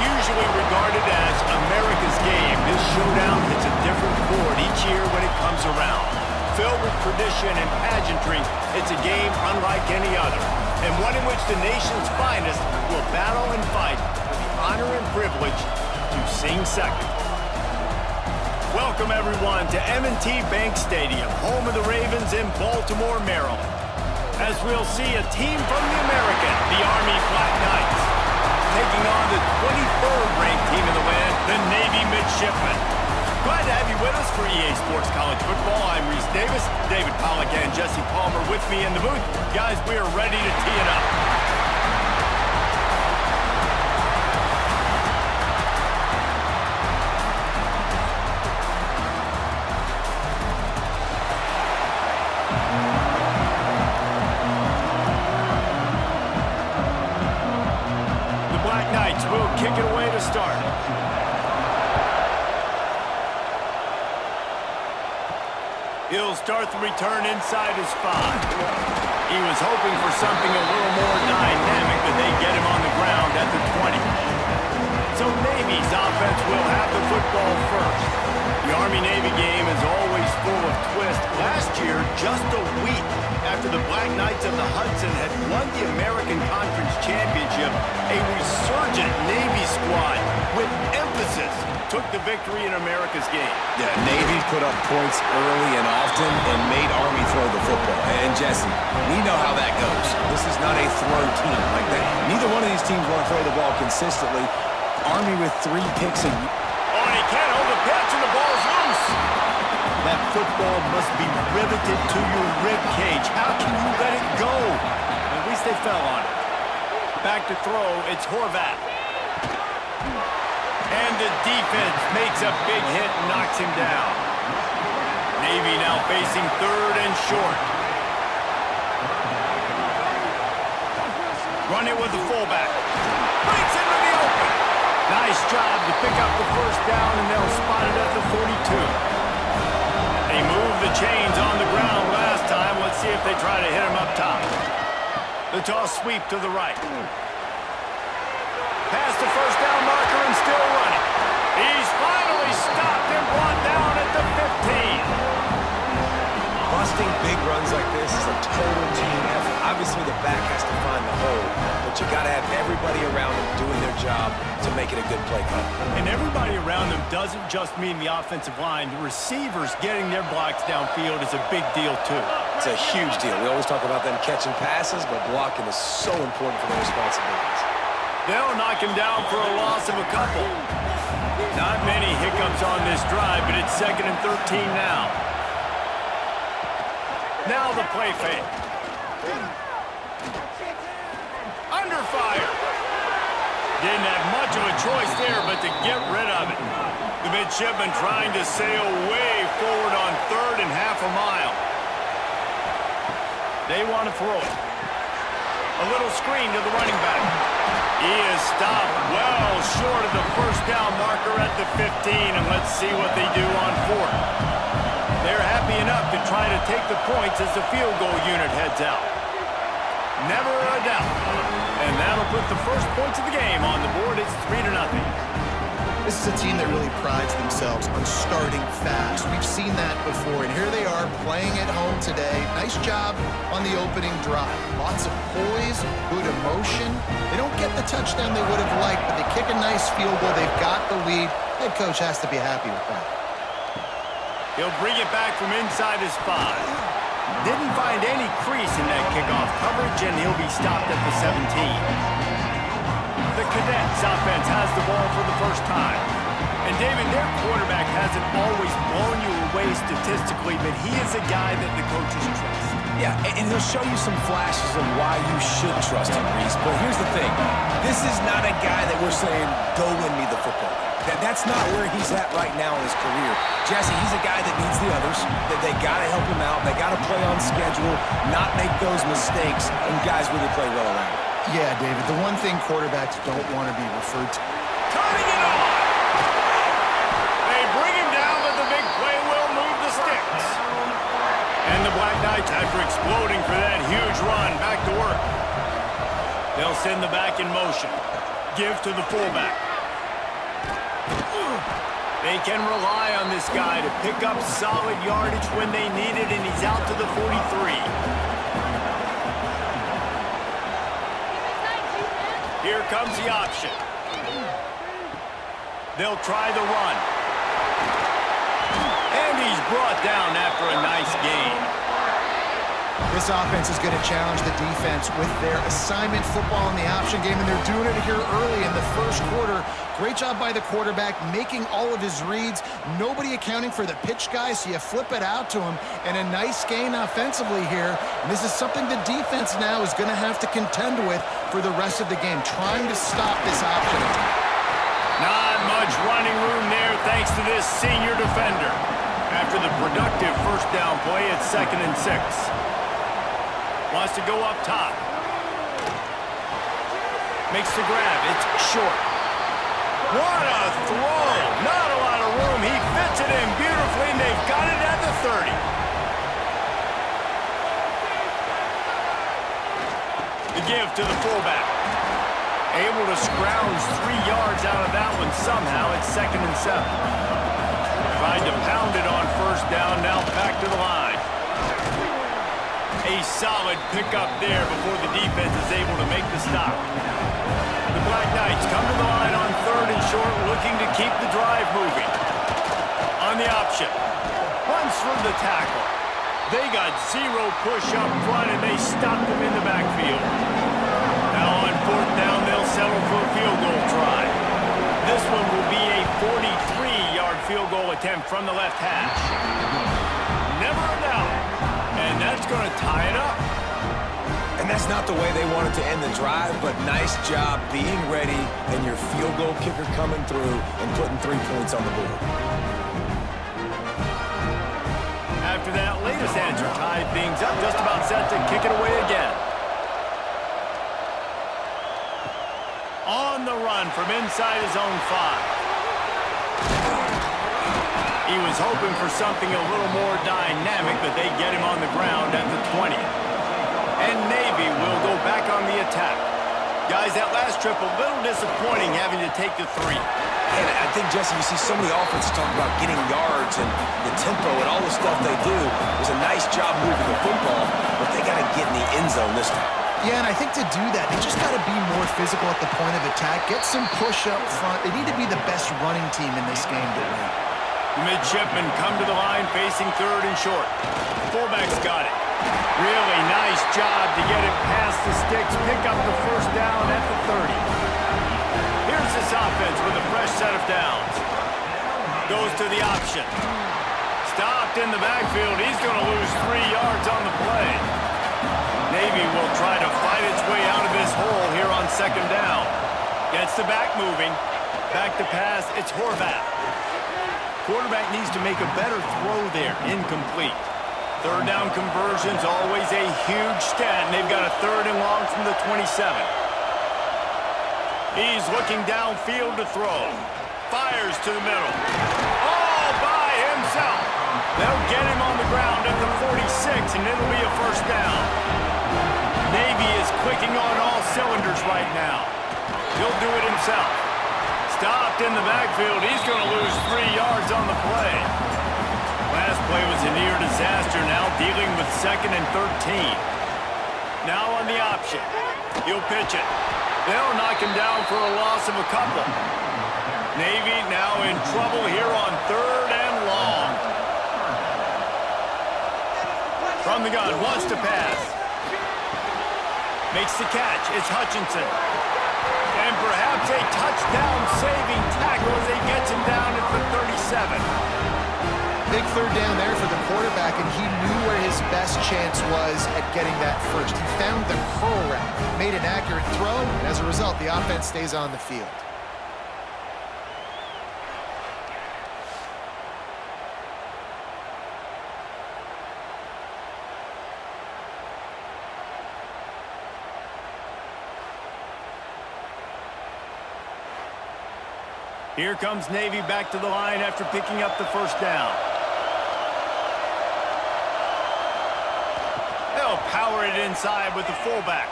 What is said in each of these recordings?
usually regarded as America's game, this showdown hits a different chord each year when it comes around. Filled with tradition and pageantry, it's a game unlike any other, and one in which the nation's finest will battle and fight for the honor and privilege to sing second. Welcome, everyone, to M&T Bank Stadium, home of the Ravens in Baltimore, Maryland. As we'll see a team from the American, the Army Black Knights, taking on the 23rd ranked team in the land, the Navy Midshipmen. Glad to have you with us for EA Sports College Football. I'm Reese Davis, David Pollack and Jesse Palmer with me in the booth. Guys, we are ready to tee it up. Will kick it away to start. He'll start the return inside his 5. He was hoping for something a little more dynamic, but they get him on the ground at the 20. So Navy's offense will have the football first. The Army-Navy game is always full of twists. Last year, just a week after the Black Knights of the Hudson had won the American Conference Championship, a resurgent Navy squad with emphasis took the victory in America's game. Yeah, Navy put up points early and often and made Army throw the football. And Jesse, we know how that goes. This is not a throw team like that. Neither one of these teams want to throw the ball consistently. Army with 3 picks a year. Oh, and he can't hold the pitch, and the ball's loose. That football must be riveted to your rib cage. How can you let it go? At least they fell on it. Back to throw, it's Horvath. And the defense makes a big hit and knocks him down. Navy now facing 3rd and short. Run it with the fullback. Breaks into the open. Nice job to pick up the first down, and they'll spot it at the 42. They moved the chains on the ground last time. Let's see if they try to hit him up top. The toss sweep to the right. Past the first down marker and still running. He's finally stopped and brought down at the 15. Busting big runs like this is a total team effort. Obviously, the back has to find the hole, but you got to have everybody around them doing their job to make it a good play call. And everybody around them doesn't just mean the offensive line. The receivers getting their blocks downfield is a big deal, too. It's a huge deal. We always talk about them catching passes, but blocking is so important for their responsibilities. They'll knock him down for a loss of a couple. Not many hiccups on this drive, but it's 2nd and 13 now. Now the play fake. Under fire. Didn't have much of a choice there, but to get rid of it. The midshipmen trying to sail way forward on 3rd and half a mile. They want to throw it. A little screen to the running back. He is stopped well short of the first down marker at the 15, and let's see what they do on 4th. They're happy enough to try to take the points as the field goal unit heads out. Never a doubt. And that'll put the first points of the game on the board. It's 3-0. This is a team that really prides themselves on starting fast. We've seen that before, and here they are playing at home today. Nice job on the opening drive. Lots of poise, good emotion. They don't get the touchdown they would have liked, but they kick a nice field goal. They've got the lead. Head coach has to be happy with that. He'll bring it back from inside his 5. Didn't find any crease in that kickoff coverage, and he'll be stopped at the 17. The Cadets offense has the ball for the first time. And David, their quarterback hasn't always blown you away statistically, but he is a guy that the coaches trust. Yeah, and he'll show you some flashes of why you should trust him, Reese. But here's the thing. This is not a guy that we're saying, go win me the football. That's not where he's at right now in his career. Jesse, he's a guy that needs the others, that they got to help him out. They got to play on schedule, not make those mistakes, and guys really play well around him. Yeah, David, the one thing quarterbacks don't want to be referred to. Turning it on! They bring him down, but the big play will move the sticks. And the Black Knights, after exploding for that huge run, back to work. They'll send the back in motion. Give to the fullback. They can rely on this guy to pick up solid yardage when they need it, and he's out to the 43. Here comes the option. They'll try the run. And he's brought down after a nice gain. This offense is going to challenge the defense with their assignment football in the option game, and they're doing it here early in the first quarter. Great job by the quarterback, making all of his reads. Nobody accounting for the pitch guy, so you flip it out to him, and a nice gain offensively here. And this is something the defense now is going to have to contend with for the rest of the game, trying to stop this option attack. Not much running room there thanks to this senior defender. After the productive first down play, it's 2nd and 6. Wants to go up top. Makes the grab. It's short. What a throw. Not a lot of room. He fits it in beautifully, and they've got it at the 30. The give to the fullback. Able to scrounge 3 yards out of that one somehow. It's 2nd and 7. Tried to pound it on first down. Now back to the line. A solid pickup there before the defense is able to make the stop. The Black Knights come to the line on 3rd and short, looking to keep the drive moving. On the option. Runs through the tackle. They got 0 push up front, and they stopped them in the backfield. Now on 4th down, they'll settle for a field goal try. This one will be a 43-yard field goal attempt from the left hash. Never a doubt. And that's going to tie it up. And that's not the way they wanted to end the drive, but nice job being ready and your field goal kicker coming through and putting 3 points on the board. After that latest answer tied things up, just about set to kick it away again. On the run from inside his own 5. He was hoping for something a little more dynamic, but they get him on the ground at the 20. And Navy will go back on the attack. Guys, that last trip a little disappointing having to take the 3. And I think, Jesse, you see so many offenses talk about getting yards and the tempo and all the stuff they do. It was a nice job moving the football, but they got to get in the end zone this time. Yeah, and I think to do that, they just got to be more physical at the point of attack, get some push up front. They need to be the best running team in this game to win. The midshipmen come to the line facing 3rd and short. Fullback's got it. Really nice job to get it past the sticks, pick up the first down at the 30. Here's this offense with a fresh set of downs. Goes to the option. Stopped in the backfield. He's going to lose 3 yards on the play. Navy will try to fight its way out of this hole here on 2nd down. Gets the back moving. Back to pass. It's Horvath. Quarterback needs to make a better throw there. Incomplete. 3rd down conversion's always a huge stat, and they've got a 3rd and long from the 27. He's looking downfield to throw. Fires to the middle. All by himself. They'll get him on the ground at the 46, and it'll be a first down. Navy is clicking on all cylinders right now. He'll do it himself. Stopped in the backfield. He's going to lose 3 yards on the play. Last play was a near disaster. Now dealing with 2nd and 13. Now on the option. He'll pitch it. They'll knock him down for a loss of a couple. Navy now in trouble here on 3rd and long. From the gun, wants to pass. Makes the catch. It's Hutchinson. And perhaps a touchdown-saving tackle as he gets him down at the 37. Big 3rd down there for the quarterback, and he knew where his best chance was at getting that first. He found the curl route, made an accurate throw, and as a result, the offense stays on the field. Here comes Navy back to the line after picking up the first down. They'll power it inside with the fullback.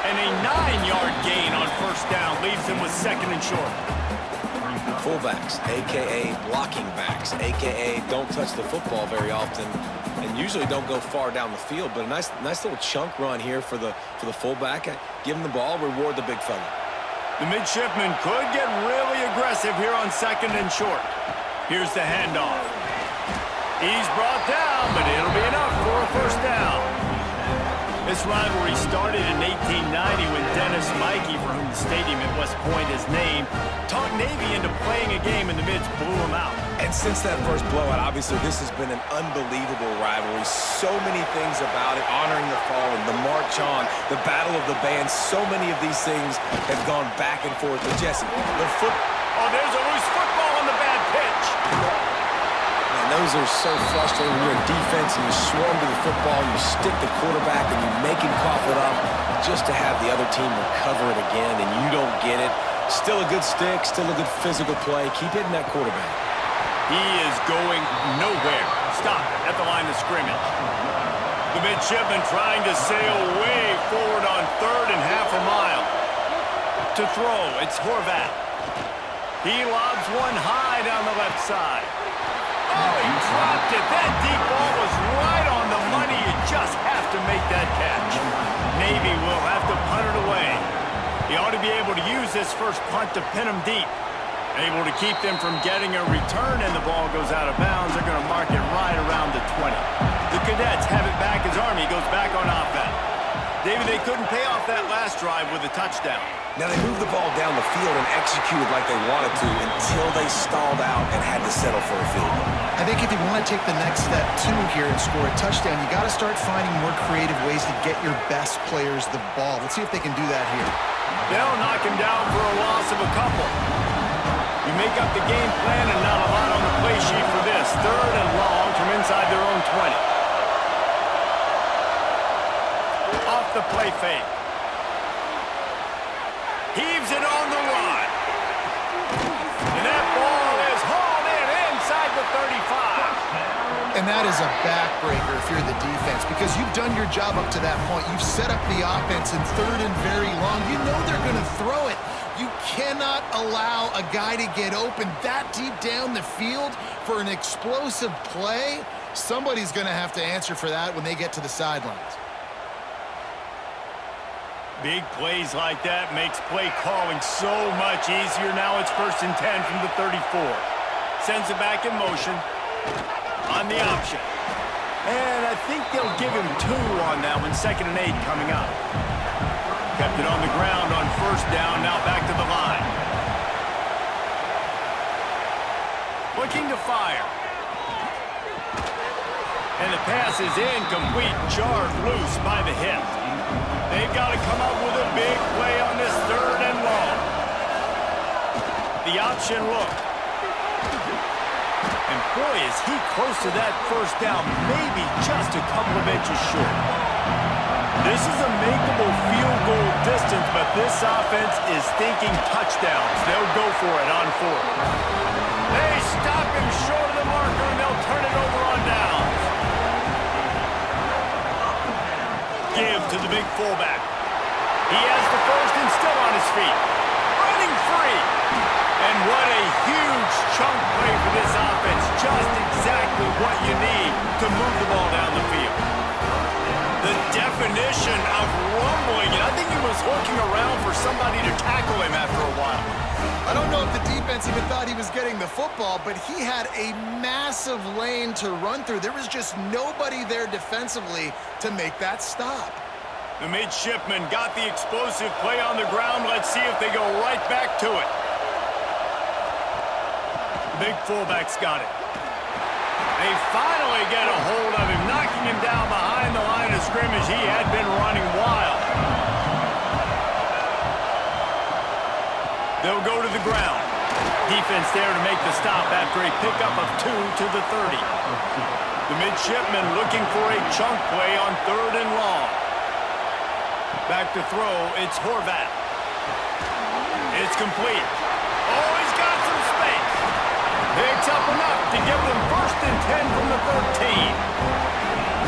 And a 9-yard gain on first down leaves him with second and short. Fullbacks, a.k.a. blocking backs, a.k.a. don't touch the football very often and usually don't go far down the field. But a nice little chunk run here for the fullback. Give him the ball, reward the big fella. The midshipman could get really aggressive here on second and short. Here's the handoff. He's brought down, but it'll be enough for a first down. This rivalry started in 1890 when Dennis Mikey, for whom the stadium at West Point is named, talked Navy into playing a game and the Mids blew him out. And since that first blowout, obviously this has been an unbelievable rivalry. So many things about it, honoring the fallen, the march on, the battle of the bands. So many of these things have gone back and forth. But Jesse, the foot... Oh, there's a loose football on the bad pitch. Man, those are so frustrating when you're in defense and you swarm to the football, you stick the quarterback and you make him cough it up just to have the other team recover it again and you don't get it. Still a good stick, still a good physical play. Keep hitting that quarterback. He is going nowhere. Stop at the line of scrimmage. The midshipman trying to sail way forward on third and half a mile. To throw, it's Horvath. He lobs one high down the left side. Oh, he dropped it. That deep ball was right on the money. You just have to make that catch. Navy will have to punt it away. He ought to be able to use this first punt to pin him deep. Able to keep them from getting a return, and the ball goes out of bounds. They're going to mark it right around the 20. The Cadets have it back as Army goes back on offense. David, they couldn't pay off that last drive with a touchdown. Now they moved the ball down the field and executed like they wanted to until they stalled out and had to settle for a field goal. I think if you want to take the next step, too, here and score a touchdown, you got to start finding more creative ways to get your best players the ball. Let's see if they can do that here. They'll knock him down for a loss of a couple. You make up the game plan and not a lot on the play sheet for this. Third and long from inside their own 20. Off the play fake. Heaves it on the run. And that ball is hauled in inside the 35. And that is a backbreaker if you're the defense because you've done your job up to that point. You've set up the offense in third and very long. You know they're going to throw it. You cannot allow a guy to get open that deep down the field for an explosive play. Somebody's going to have to answer for that when they get to the sidelines. Big plays like that makes play calling so much easier. Now it's 1st and 10 from the 34. Sends it back in motion on the option. And I think they'll give him 2 on that one. 2nd and 8 coming up. Kept it on the ground on 1st down. Now back to the line. Looking to fire. And the pass is incomplete. Jarred loose by the hip. They've got to come up with a big play on this 3rd and long. The option look. And boy, is he close to that 1st down, maybe just a couple of inches short. This is a makeable field goal distance, but this offense is thinking touchdowns. They'll go for it on 4th. They stop him short of the marker, and they'll turn it over on downs. Give to the big fullback. He has the 1st and still on his feet. Running free. And what a huge chunk play for this offense. Just exactly what you need to move the ball down the field. The definition of rumbling. And I think he was looking around for somebody to tackle him after a while. I don't know if the defense even thought he was getting the football, but he had a massive lane to run through. There was just nobody there defensively to make that stop. The midshipmen got the explosive play on the ground. Let's see if they go right back to it. The big fullback's got it. They finally get a hold of him, knocking him down behind the line of scrimmage. He had been running wild. They'll go to the ground. Defense there to make the stop after a pickup of 2 to the 30. The midshipmen looking for a chunk play on 3rd and long. Back to throw, it's Horvath. It's complete. Oh, he's got some space. Picks up enough to give them 1st and 10 from the 13.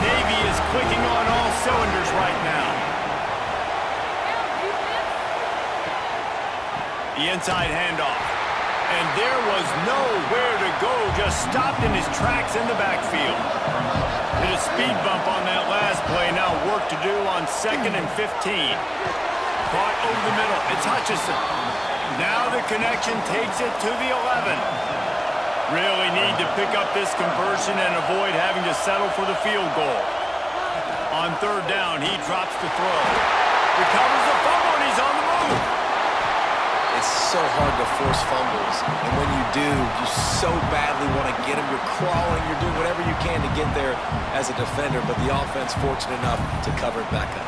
Navy is clicking on all cylinders right now. The inside handoff. And there was nowhere to go, just stopped in his tracks in the backfield. Did a speed bump on that last play, now work to do on 2nd and 15. Caught over the middle, it's Hutchinson. Now the connection takes it to the 11. Really need to pick up this conversion and avoid having to settle for the field goal. On 3rd down, he drops the throw. Recovers the fumble, and he's on the move. It's so hard to force fumbles, and when you do, you so badly want to get them. You're crawling, you're doing whatever you can to get there as a defender, but the offense fortunate enough to cover it back up.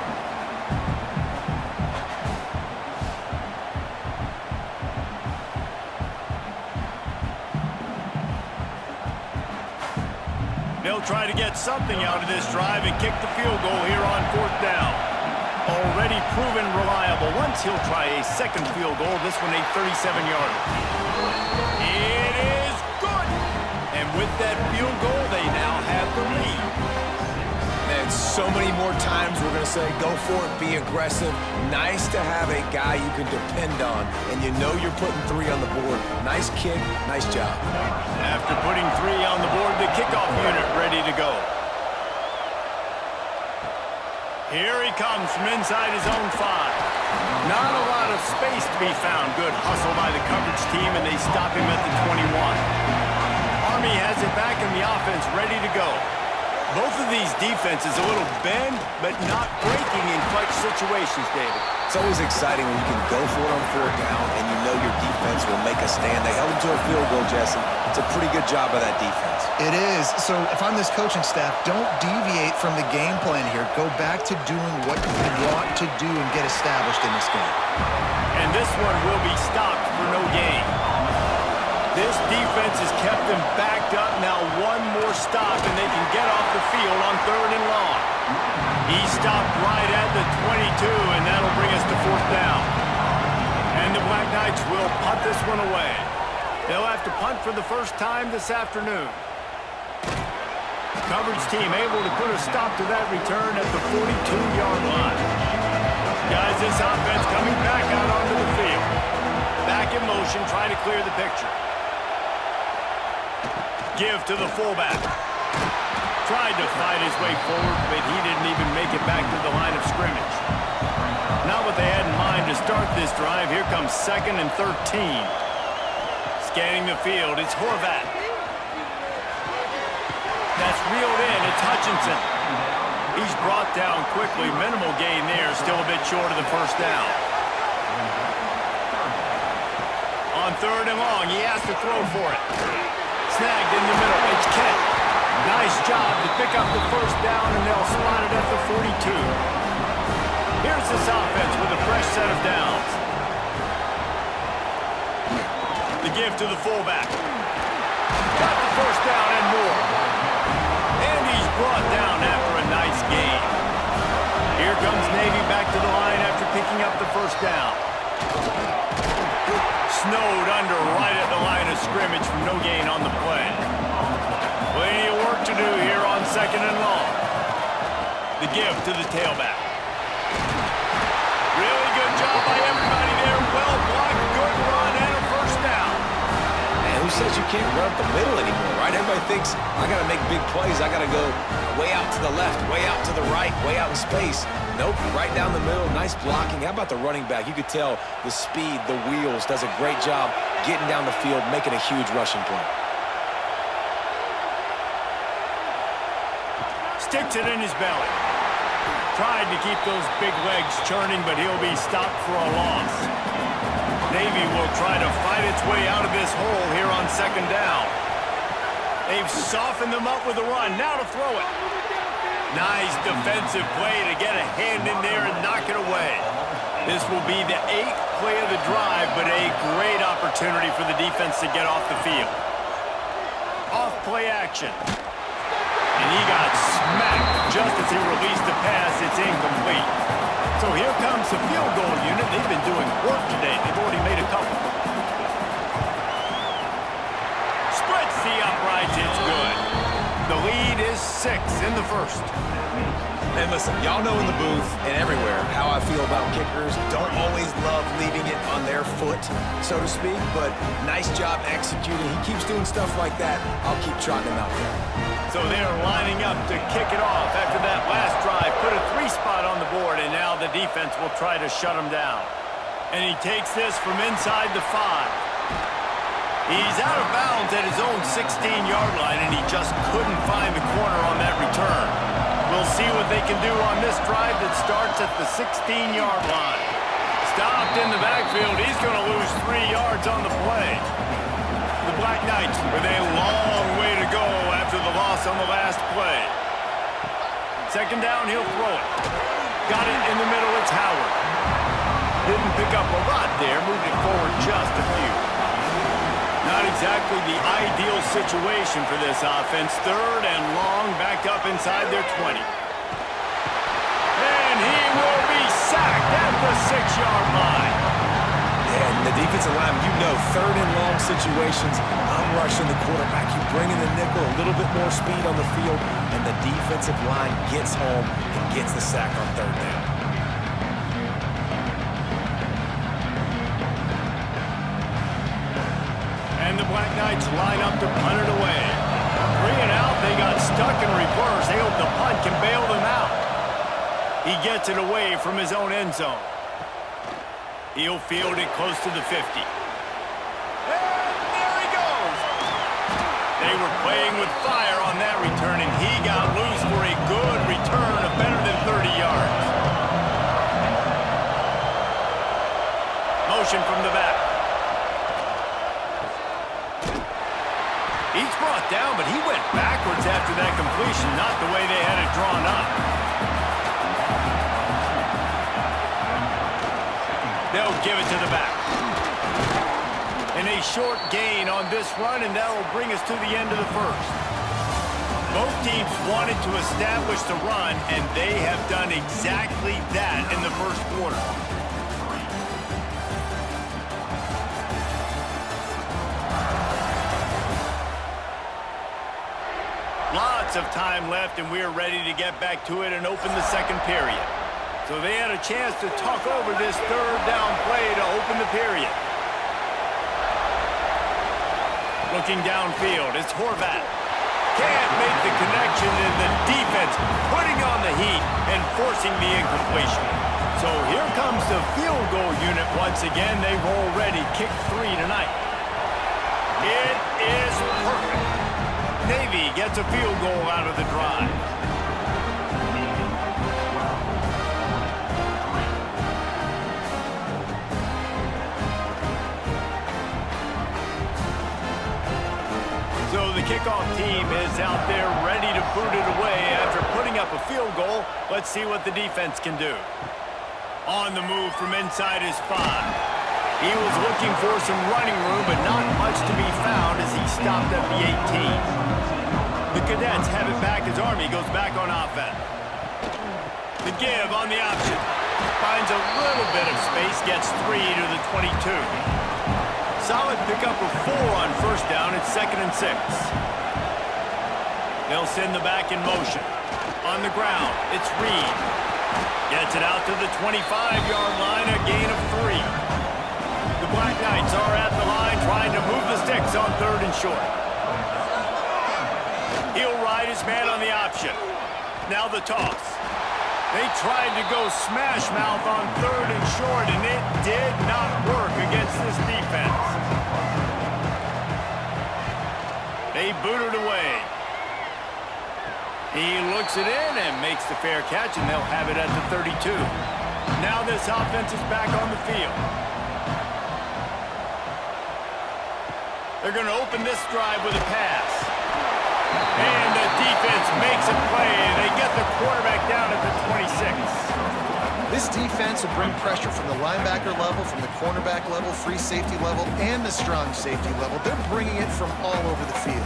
They'll try to get something out of this drive and kick the field goal here on 4th down. Already proven reliable. Once he'll try a 2nd field goal, this one a 37-yarder. It is good! And with that field goal, they now have the lead. Man, so many more times we're going to say, go for it, be aggressive. Nice to have a guy you can depend on, and you know you're putting 3 on the board. Nice kick, nice job. After putting 3 on the board, the kickoff unit ready to go. Here he comes from inside his own 5. Not a lot of space to be found. Good hustle by the coverage team, and they stop him at the 21. Army has it back in the offense, ready to go. Both of these defenses a little bend, but not breaking in clutch situations, David. It's always exciting when you can go for it on 4th down, and you know your defense will make a stand. They held him to a field goal, Jesse. It's a pretty good job by that defense. It is. So if I'm this coaching staff, don't deviate from the game plan here. Go back to doing what you want to do and get established in this game. And this one will be stopped for no gain. This defense has kept them backed up. Now one more stop, and they can get off the field on 3rd and long. He stopped right at the 22, and that'll bring us to 4th down. And the Black Knights will punt this one away. They'll have to punt for the first time this afternoon. Coverage team able to put a stop to that return at the 42-yard line. Guys, this offense coming back out onto the field. Back in motion, trying to clear the picture. Give to the fullback. Tried to fight his way forward, but he didn't even make it back to the line of scrimmage. Not what they had in mind to start this drive. Here comes 2nd and 13. Scanning the field, it's Horvat. That's reeled in, it's Hutchinson. He's brought down quickly. Minimal gain there, still a bit short of the 1st down. On 3rd and long, he has to throw for it. Snagged in the middle, it's Kent. Nice job to pick up the 1st down, and they'll spot it at the 42. Here's this offense with a fresh set of downs. The give to the fullback. Got the 1st down and more. And he's brought down after a nice gain. Here comes Navy back to the line after picking up the 1st down. Snowed under right at the line of scrimmage from no gain on the play. Plenty of work to do here on 2nd and long. The give to the tailback. Really good job by everybody there. Well blocked, good run, and a 1st down. Man, who says you can't run up the middle anymore, right? Everybody thinks, I got to make big plays. I got to go way out to the left, way out to the right, way out in space. Nope, right down the middle, nice blocking. How about the running back? You could tell the speed, the wheels, does a great job getting down the field, making a huge rushing play. Sticks it in his belly. Tried to keep those big legs churning, but he'll be stopped for a loss. Navy will try to fight its way out of this hole here on 2nd down. They've softened them up with a run. Now to throw it. Nice defensive play to get a hand in there and knock it away. This will be the 8th play of the drive, but a great opportunity for the defense to get off the field. Off play action. And he got smacked just as he released the pass. It's incomplete. So here comes the field goal unit. They've been doing work today. They've already made a couple. Splits the uprights. It's good. The lead is 6 in the 1st. And listen, y'all know in the booth and everywhere how I feel about kickers. Don't always love leaving it on their foot, so to speak, but nice job executing. He keeps doing stuff like that. I'll keep trotting him out there. So they're lining up to kick it off after that last drive. Put a 3 spot on the board, and now the defense will try to shut him down. And he takes this from inside the 5. He's out of bounds at his own 16-yard line, and he just couldn't find the corner on that return. We'll see what they can do on this drive that starts at the 16-yard line. Stopped in the backfield. He's going to lose 3 yards on the play. The Black Knights with a long way to go after the loss on the last play. Second down, he'll throw it. Got it in the middle. It's Howard. Didn't pick up a lot there. Moved it forward just a few. Not exactly the ideal situation for this offense. Third and long, back up inside their 20. And he will be sacked at the 6-yard line. And the defensive line, you know, third and long situations, I'm rushing the quarterback. You bring in the nickel, a little bit more speed on the field, and the defensive line gets home and gets the sack on third down. And the Black Knights line up to punt it away. 3 and out, they got stuck in reverse. They hope the punt can bail them out. He gets it away from his own end zone. He'll field it close to the 50. And there he goes! They were playing with fire on that return, and he got loose for a good return of better than 30 yards. Motion from the back. He's brought down, but he went backwards after that completion, not the way they had it drawn up. They'll give it to the back. And a short gain on this run, and that will bring us to the end of the first. Both teams wanted to establish the run, and they have done exactly that in the first quarter. Lots of time left, and we're ready to get back to it and open the second period. So they had a chance to talk over this third down play to open the period. Looking downfield, it's Horvat. Can't make the connection, and the defense putting on the heat and forcing the incompletion. So here comes the field goal unit once again. They've already kicked 3 tonight. It is perfect. Navy gets a field goal out of the drive. So the kickoff team is out there ready to boot it away after putting up a field goal. Let's see what the defense can do. On the move from inside his 5. He was looking for some running room, but not much to be found as he stopped at the 18. The Cadets have it back as Army goes back on offense. The give on the option. Finds a little bit of space, gets 3 to the 22. Solid pickup of 4 on first down. It's 2nd and 6. They'll send the back in motion. On the ground, it's Reed. Gets it out to the 25-yard line, a gain of 3. The Black Knights are at the line trying to move the sticks on 3rd and short. He'll ride his man on the option. Now the toss. They tried to go smash mouth on 3rd and short, and it did not work against this defense. They boot it away. He looks it in and makes the fair catch, and they'll have it at the 32. Now this offense is back on the field. They're going to open this drive with a pass. And the defense makes a play. They get the quarterback down at the 26. This defense will bring pressure from the linebacker level, from the cornerback level, free safety level, and the strong safety level. They're bringing it from all over the field.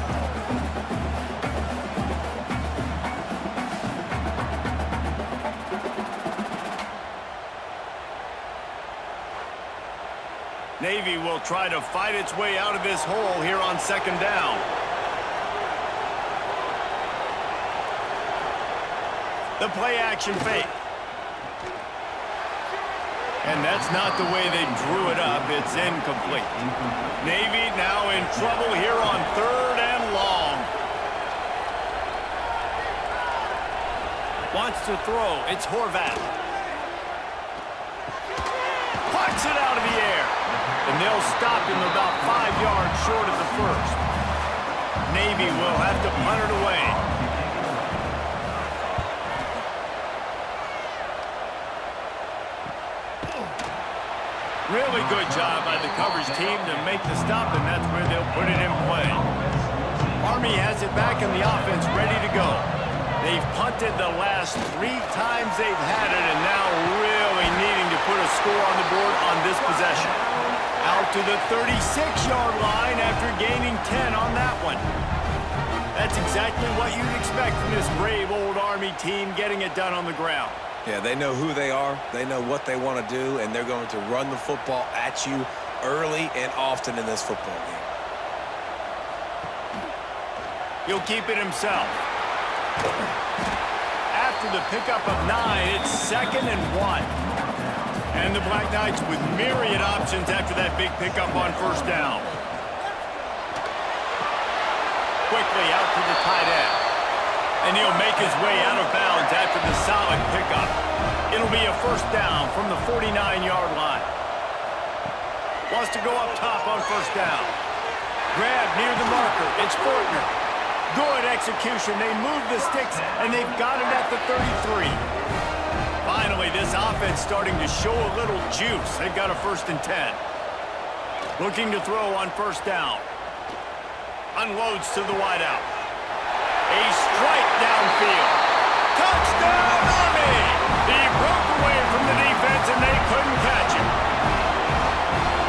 Navy will try to fight its way out of this hole here on 2nd down. The play action fake. And that's not the way they drew it up. It's incomplete. Navy now in trouble here on 3rd and long. Wants to throw. It's Horvath. Puts it out of the air. And they'll stop him about 5 yards short of the first. Navy will have to punt it away. Really good job by the coverage team to make the stop, and that's where they'll put it in play. Army has it back in the offense, ready to go. They've punted the last 3 times they've had it, and now really needing to put a score on the board on this possession. Out to the 36-yard line after gaining 10 on that one. That's exactly what you'd expect from this brave old Army team getting it done on the ground. Yeah, they know who they are, they know what they want to do, and they're going to run the football at you early and often in this football game. He'll keep it himself. After the pickup of 9, it's 2nd and 1. And the Black Knights with myriad options after that big pickup on 1st down. Quickly out to the tight end. And he'll make his way out of bounds after the solid pickup. It'll be a 1st down from the 49-yard line. Wants to go up top on 1st down. Grab near the marker. It's Fortner. Good execution. They move the sticks, and they've got it at the 33. Finally, this offense starting to show a little juice. They've got a 1st and 10. Looking to throw on 1st down. Unloads to the wideout. A strike downfield. Touchdown, Army! He broke away from the defense, and they couldn't catch him.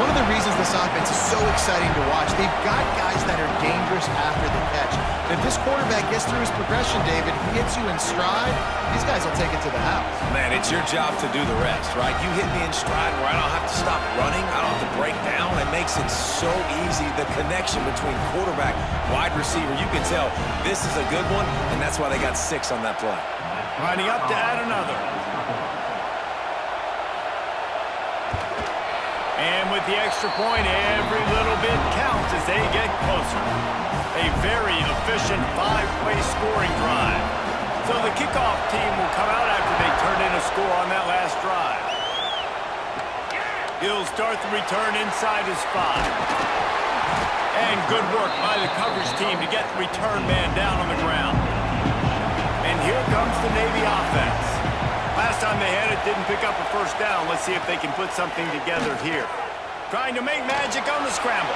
One of the reasons this offense is so exciting to watch, they've got guys that are dangerous after the catch. And if this quarterback gets through his progression, David, he hits you in stride, these guys will take it to the house. Man, it's your job to do the rest, right? You hit me in stride where I don't have to stop running, I don't have to break down. It makes it so easy, the connection between quarterback, wide receiver. You can tell this is a good one, and that's why they got 6 on that play. Lining up to add another. And with the extra point, every little bit counts as they get closer. A very efficient 5-play scoring drive. So the kickoff team will come out after they turn in a score on that last drive. He'll start the return inside his 5. And good work by the coverage team to get the return man down on the ground. And here comes the Navy offense. Last time they had it, didn't pick up a 1st down. Let's see if they can put something together here. Trying to make magic on the scramble.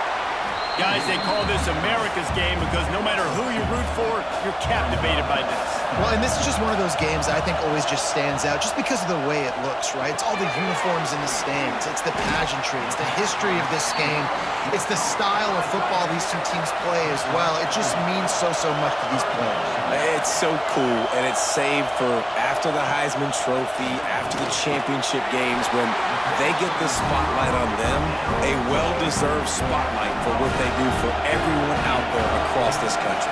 Guys, they call this America's game because no matter who you root for, you're captivated by this. Well, and this is just one of those games I think always just stands out just because of the way it looks, right? It's all the uniforms in the stands. It's the pageantry. It's the history of this game. It's the style of football these two teams play as well. It just means so much to these players. It's so cool, and it's saved for after the Heisman Trophy, after the championship games, when they get the spotlight on them, a well-deserved spotlight for what they do for everyone out there across this country.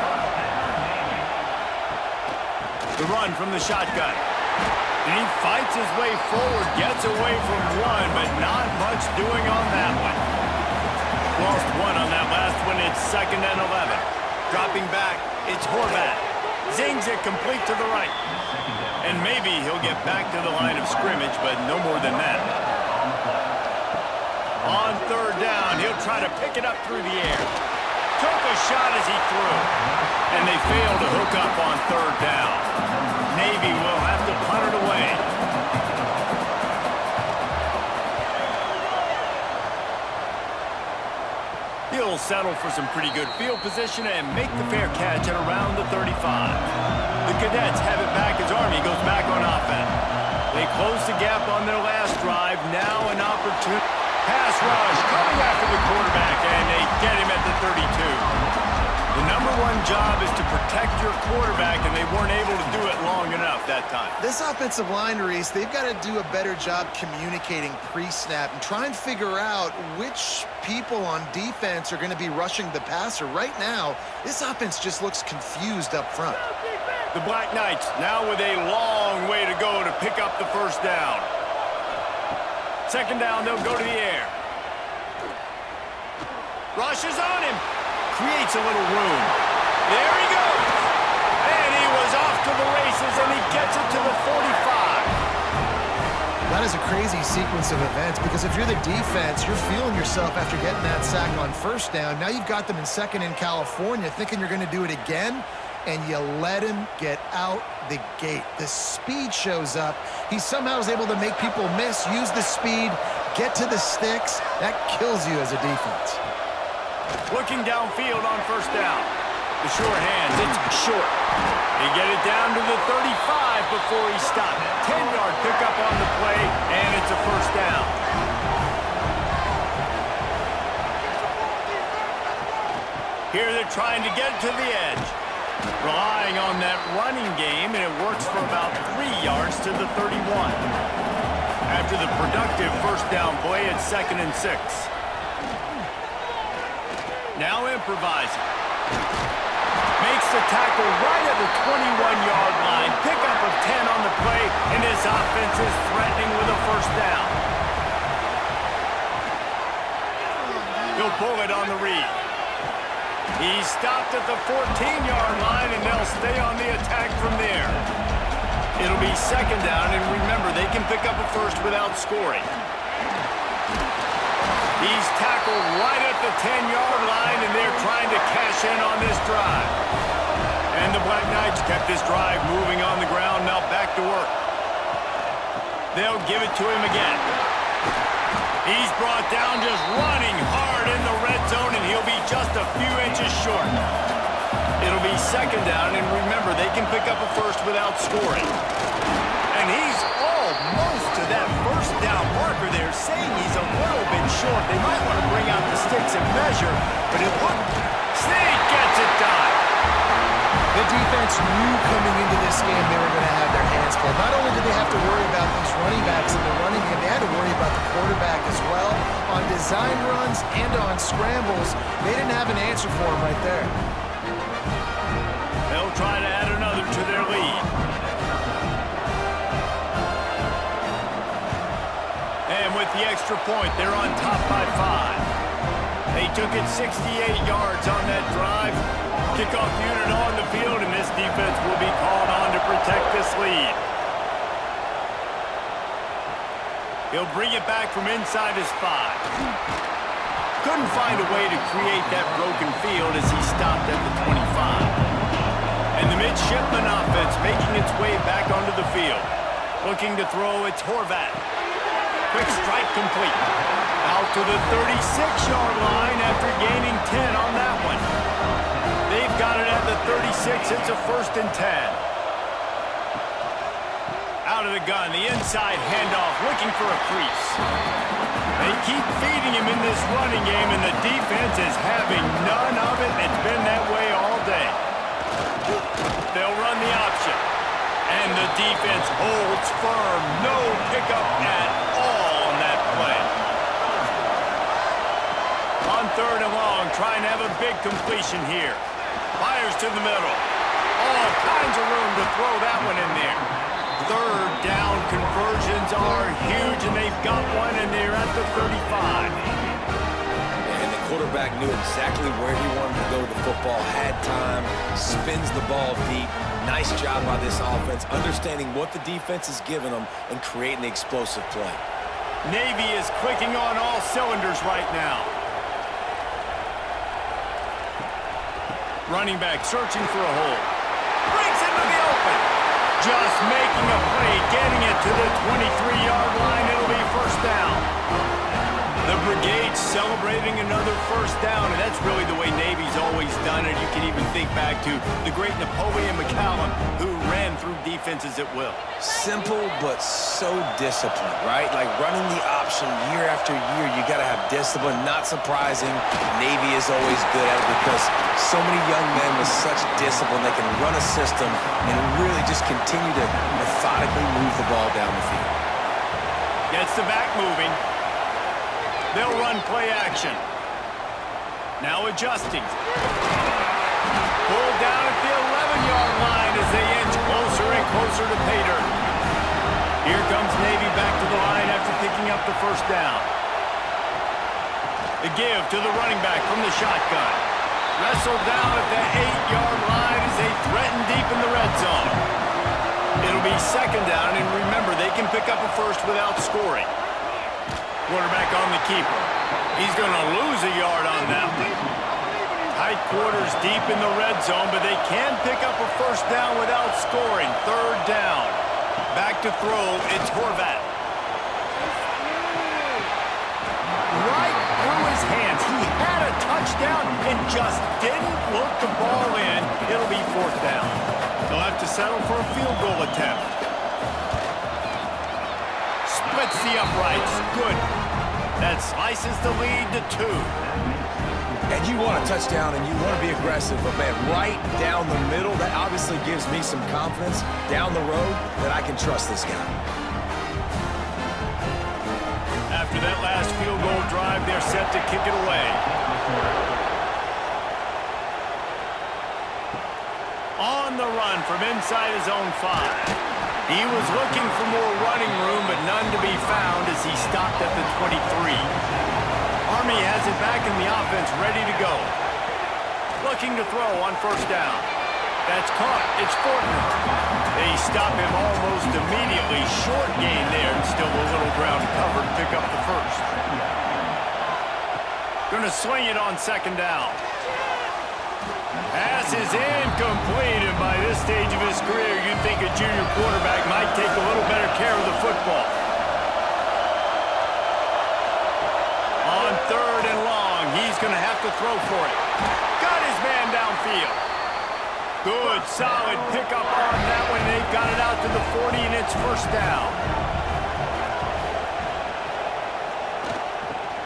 The run from the shotgun. And he fights his way forward, gets away from 1, but not much doing on that one. Lost 1 on that last one. It's 2nd and 11. Dropping back, it's Horvath. Zings it complete to the right. And maybe he'll get back to the line of scrimmage, but no more than that. On 3rd down, he'll try to pick it up through the air. Took a shot as he threw. And they fail to hook up on 3rd down. Navy will have to punt it away. He'll settle for some pretty good field position and make the fair catch at around the 35. The Cadets have it back as Army goes back on offense. They close the gap on their last drive. Now an opportunity. Pass rush coming after the quarterback, and they get him at the 32. The #1 job is to protect your quarterback, and they weren't able to do it long enough that time. This offensive line, Reese, they've got to do a better job communicating pre-snap and try and figure out which people on defense are going to be rushing the passer. Right now, this offense just looks confused up front. The Black Knights now with a long way to go to pick up the first down. Second down, they'll go to the air. Rushes on him. Creates a little room. There he goes. And he was off to the races, and he gets it to the 45. That is a crazy sequence of events because if you're the defense, you're feeling yourself after getting that sack on first down. Now you've got them in second in California thinking you're going to do it again, and you let him get out the gate. The speed shows up. He somehow is able to make people miss, use the speed, get to the sticks. That kills you as a defense. Looking downfield on first down. The short hands, it's short. They get it down to the 35 before he stopped. 10-yard pickup on the play, and it's a first down. Here they're trying to get to the edge. Relying on that running game, and it works for about 3 yards to the 31. After the productive first down play, it's 2nd and 6. Now improvising. Makes the tackle right at the 21-yard line. Pickup of 10 on the play, and this offense is threatening with a first down. He'll pull it on the read. He's stopped at the 14-yard line, and they'll stay on the attack from there. It'll be second down, and remember, they can pick up a first without scoring. He's tackled right at the 10-yard line, and they're trying to cash in on this drive. And the Black Knights kept this drive moving on the ground, now back to work. They'll give it to him again. He's brought down just running hard in the red zone, and he'll be just a few inches short. It'll be second down, and remember, they can pick up a first without scoring. And he's almost to that first down marker there, saying he's a little bit short. They might want to bring out the sticks and measure, but it looked... Snead gets it done. The defense knew coming into this game they were going to have their hands full. Not only did they have to worry about these running backs in the running game, they had to worry about the quarterback as well. On design runs and on scrambles, they didn't have an answer for him right there. They'll try to add another to their lead. And with the extra point, they're on top by 5. They took it 68 yards on that drive. Kickoff unit on the field, and this defense will be called on to protect this lead. He'll bring it back from inside his 5. Couldn't find a way to create that broken field as he stopped at the 25. And the midshipman offense making its way back onto the field. Looking to throw, it's Horvat. Quick strike complete. Out to the 36-yard line after gaining 10 on that one. They've got it at the 36. It's a 1st and 10. Out of the gun, the inside handoff, looking for a crease. They keep feeding him in this running game, and the defense is having none of it. It's been that way all day. They'll run the option. And the defense holds firm. No pickup at all on that play. On 3rd and long, trying to have a big completion here. Fires to the middle. All kinds of room to throw that one in there. 3rd down conversions are huge, and they've got one, and they're at the 35. And the quarterback knew exactly where he wanted to go with the football, had time, spins the ball deep. Nice job by this offense, understanding what the defense is giving them and creating the explosive play. Navy is clicking on all cylinders right now. Running back searching for a hole. Breaks into the open. Just making a play, getting it to the 23-yard line. It'll be first down. The Brigade celebrating another first down, and that's really the way Navy's always done it. You can even think back to the great Napoleon McCallum, who ran through defenses at will. Simple, but so disciplined, right? Like running the option year after year, you got to have discipline. Not surprising, Navy is always good at it because so many young men with such discipline, they can run a system and really just continue to methodically move the ball down the field. Gets the back moving. They'll run play action. Now adjusting. Pulled down at the 11-yard line as they inch closer to pay dirt. Here comes Navy back to the line after picking up the first down. The give to the running back from the shotgun. Wrestled down at the 8-yard line as they threaten deep in the red zone. It'll be second down, and remember, they can pick up a first without scoring. Quarterback on the keeper. He's going to lose a yard on that one. Tight quarters deep in the red zone, but they can pick up a first down without scoring. Third down. Back to throw, it's Horvath. Right through his hands. He had a touchdown and just didn't look the ball in. It'll be fourth down. They'll have to settle for a field goal attempt. Splits the uprights. Good. That slices the lead to 2. And you want a touchdown and you want to be aggressive, but man, right down the middle, that obviously gives me some confidence down the road that I can trust this guy. After that last field goal drive, they're set to kick it away. On the run from inside his own 5. He was looking for more running room, but none to be found as he stopped at the 23. Army has it back in the offense, ready to go. Looking to throw on first down. That's caught. It's Fortner. They stop him almost immediately. Short gain there, and still a little ground to cover to pick up the first. Going to swing it on second down. Pass is incomplete, and by this stage of his career, you'd think a junior quarterback might take a little better care of the football. On third and long, he's going to have to throw for it. Got his man downfield. Good, solid pickup on that one. They've got it out to the 40, and it's first down.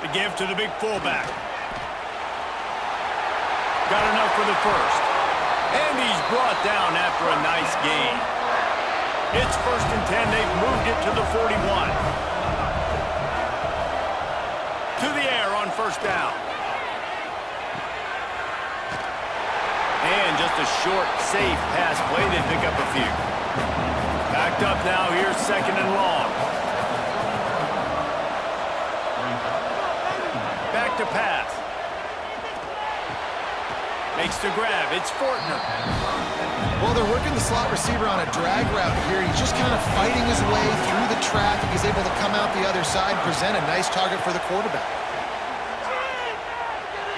The give to the big fullback. Got enough for the first. And he's brought down after a nice gain. It's first and 10. They've moved it to the 41. To the air on first down. And just a short, safe pass play. They pick up a few. Backed up now. Here's second and long. Back to pass. Makes the grab. It's Fortner. Well, they're working the slot receiver on a drag route here. He's just kind of fighting his way through the traffic. He's able to come out the other side, present a nice target for the quarterback.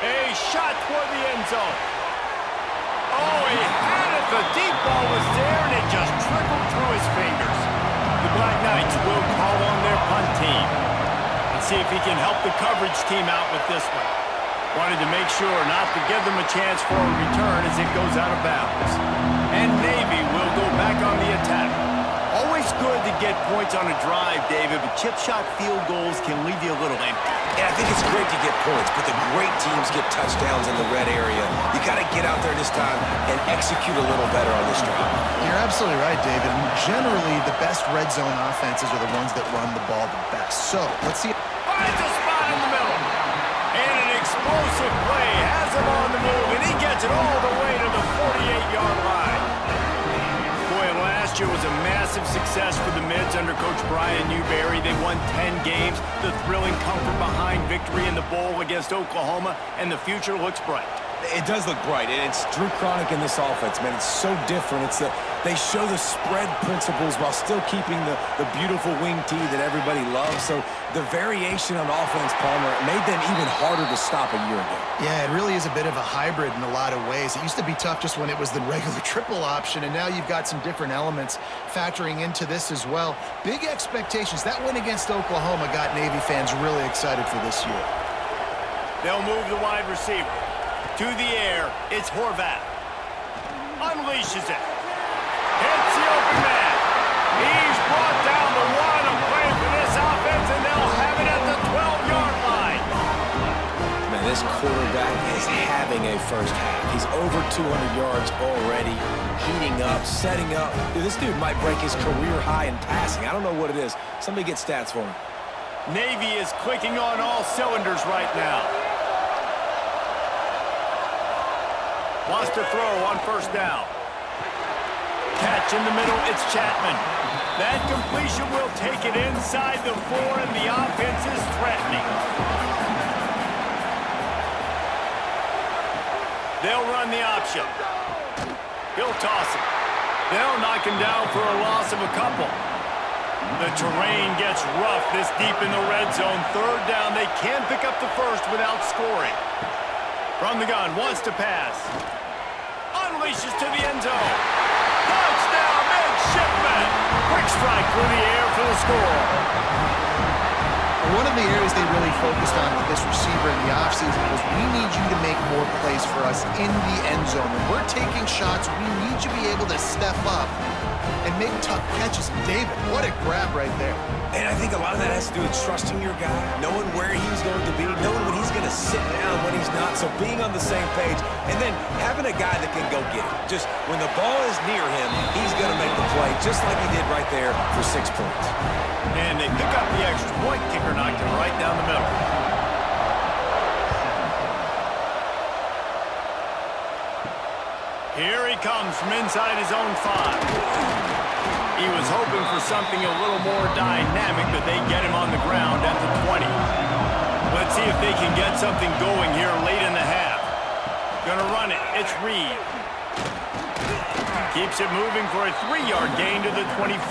A shot toward the end zone. Oh, he had it. The deep ball was there, and it just trickled through his fingers. The Black Knights will call on their punt team. Let's see if he can help the coverage team out with this one. Wanted to make sure not to give them a chance for a return as it goes out of bounds. And Navy will go back on the attack. Always good to get points on a drive, David, but chip shot field goals can leave you a little empty. Yeah, I think it's great to get points, but the great teams get touchdowns in the red area. You got to get out there this time and execute a little better on this drive. You're absolutely right, David. Generally, the best red zone offenses are the ones that run the ball the best. So, let's see. Finds a spot in the middle. And an explosive play has him on the move, and he gets it all the way to the 48-yard line. Boy, last year was a massive success for the Mids under Coach Brian Newberry. They won 10 games. The thrilling comfort behind victory in the bowl against Oklahoma, and the future looks bright. It does look bright, and it's Drew Cronick in this offense, man. It's so different. They show the spread principles while still keeping the beautiful wing tee that everybody loves. So the variation on offense, Palmer, made them even harder to stop a year ago. Yeah, it really is a bit of a hybrid in a lot of ways. It used to be tough just when it was the regular triple option, and now you've got some different elements factoring into this as well. Big expectations. That win against Oklahoma got Navy fans really excited for this year. They'll move the wide receiver. To the air, it's Horvath. Unleashes it. Hits the open man. He's brought down the one. I'm playing for this offense, and they'll have it at the 12-yard line. Man, this quarterback is having a first half. He's over 200 yards already, heating up, setting up. Dude, this dude might break his career high in passing. I don't know what it is. Somebody get stats for him. Navy is clicking on all cylinders right now. Wants to throw on first down. catch in the middle. It's Chapman. That completion will take it inside the 4, and the offense is threatening. They'll run the option. He'll toss it. They'll knock him down for a loss of a couple. The terrain gets rough this deep in the red zone. Third down, they can pick up the first without scoring. From the gun, wants to pass. Unleashes to the end zone. Touchdown, midshipman. Quick strike through the air for the score. One of the areas they really focused on with this receiver in the offseason was we need you to make more plays for us in the end zone. When we're taking shots, we need you to be able to step up and make tough catches. And David, what a grab right there. And I think a lot of that has to do with trusting your guy, knowing where he's going to be, knowing when he's going to sit down, when he's not, so being on the same page, and then having a guy that can go get it. Just when the ball is near him, he's going to make the play, just like he did right there for 6 points. And they pick up the extra point. Kicker knocked it right down the middle. Here he comes from inside his own 5. He was hoping for something a little more dynamic, but they get him on the ground at the 20. Let's see if they can get something going here late in the half. Gonna run it. It's Reed. Keeps it moving for a 3-yard gain to the 24.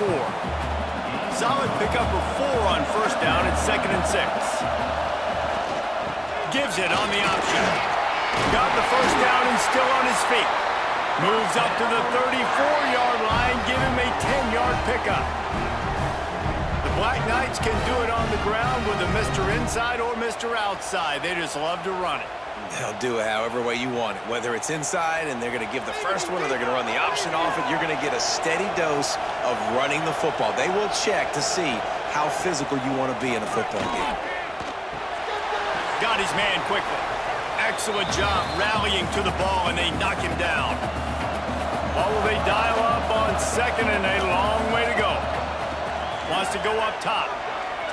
Solid pickup of 4 on first down and 2nd and 6. Gives it on the option. Got the first down and still on his feet. Moves up to the 34-yard line, give him a 10-yard pickup. The Black Knights can do it on the ground with a Mr. Inside or Mr. Outside. They just love to run it. They'll do it however way you want it. Whether it's inside and they're going to give the first one or they're going to run the option off it, you're going to get a steady dose of running the football. They will check to see how physical you want to be in a football game. Got his man quickly. Excellent job rallying to the ball, and they knock him down. What will they dial up on 2nd and a long way to go? Wants to go up top.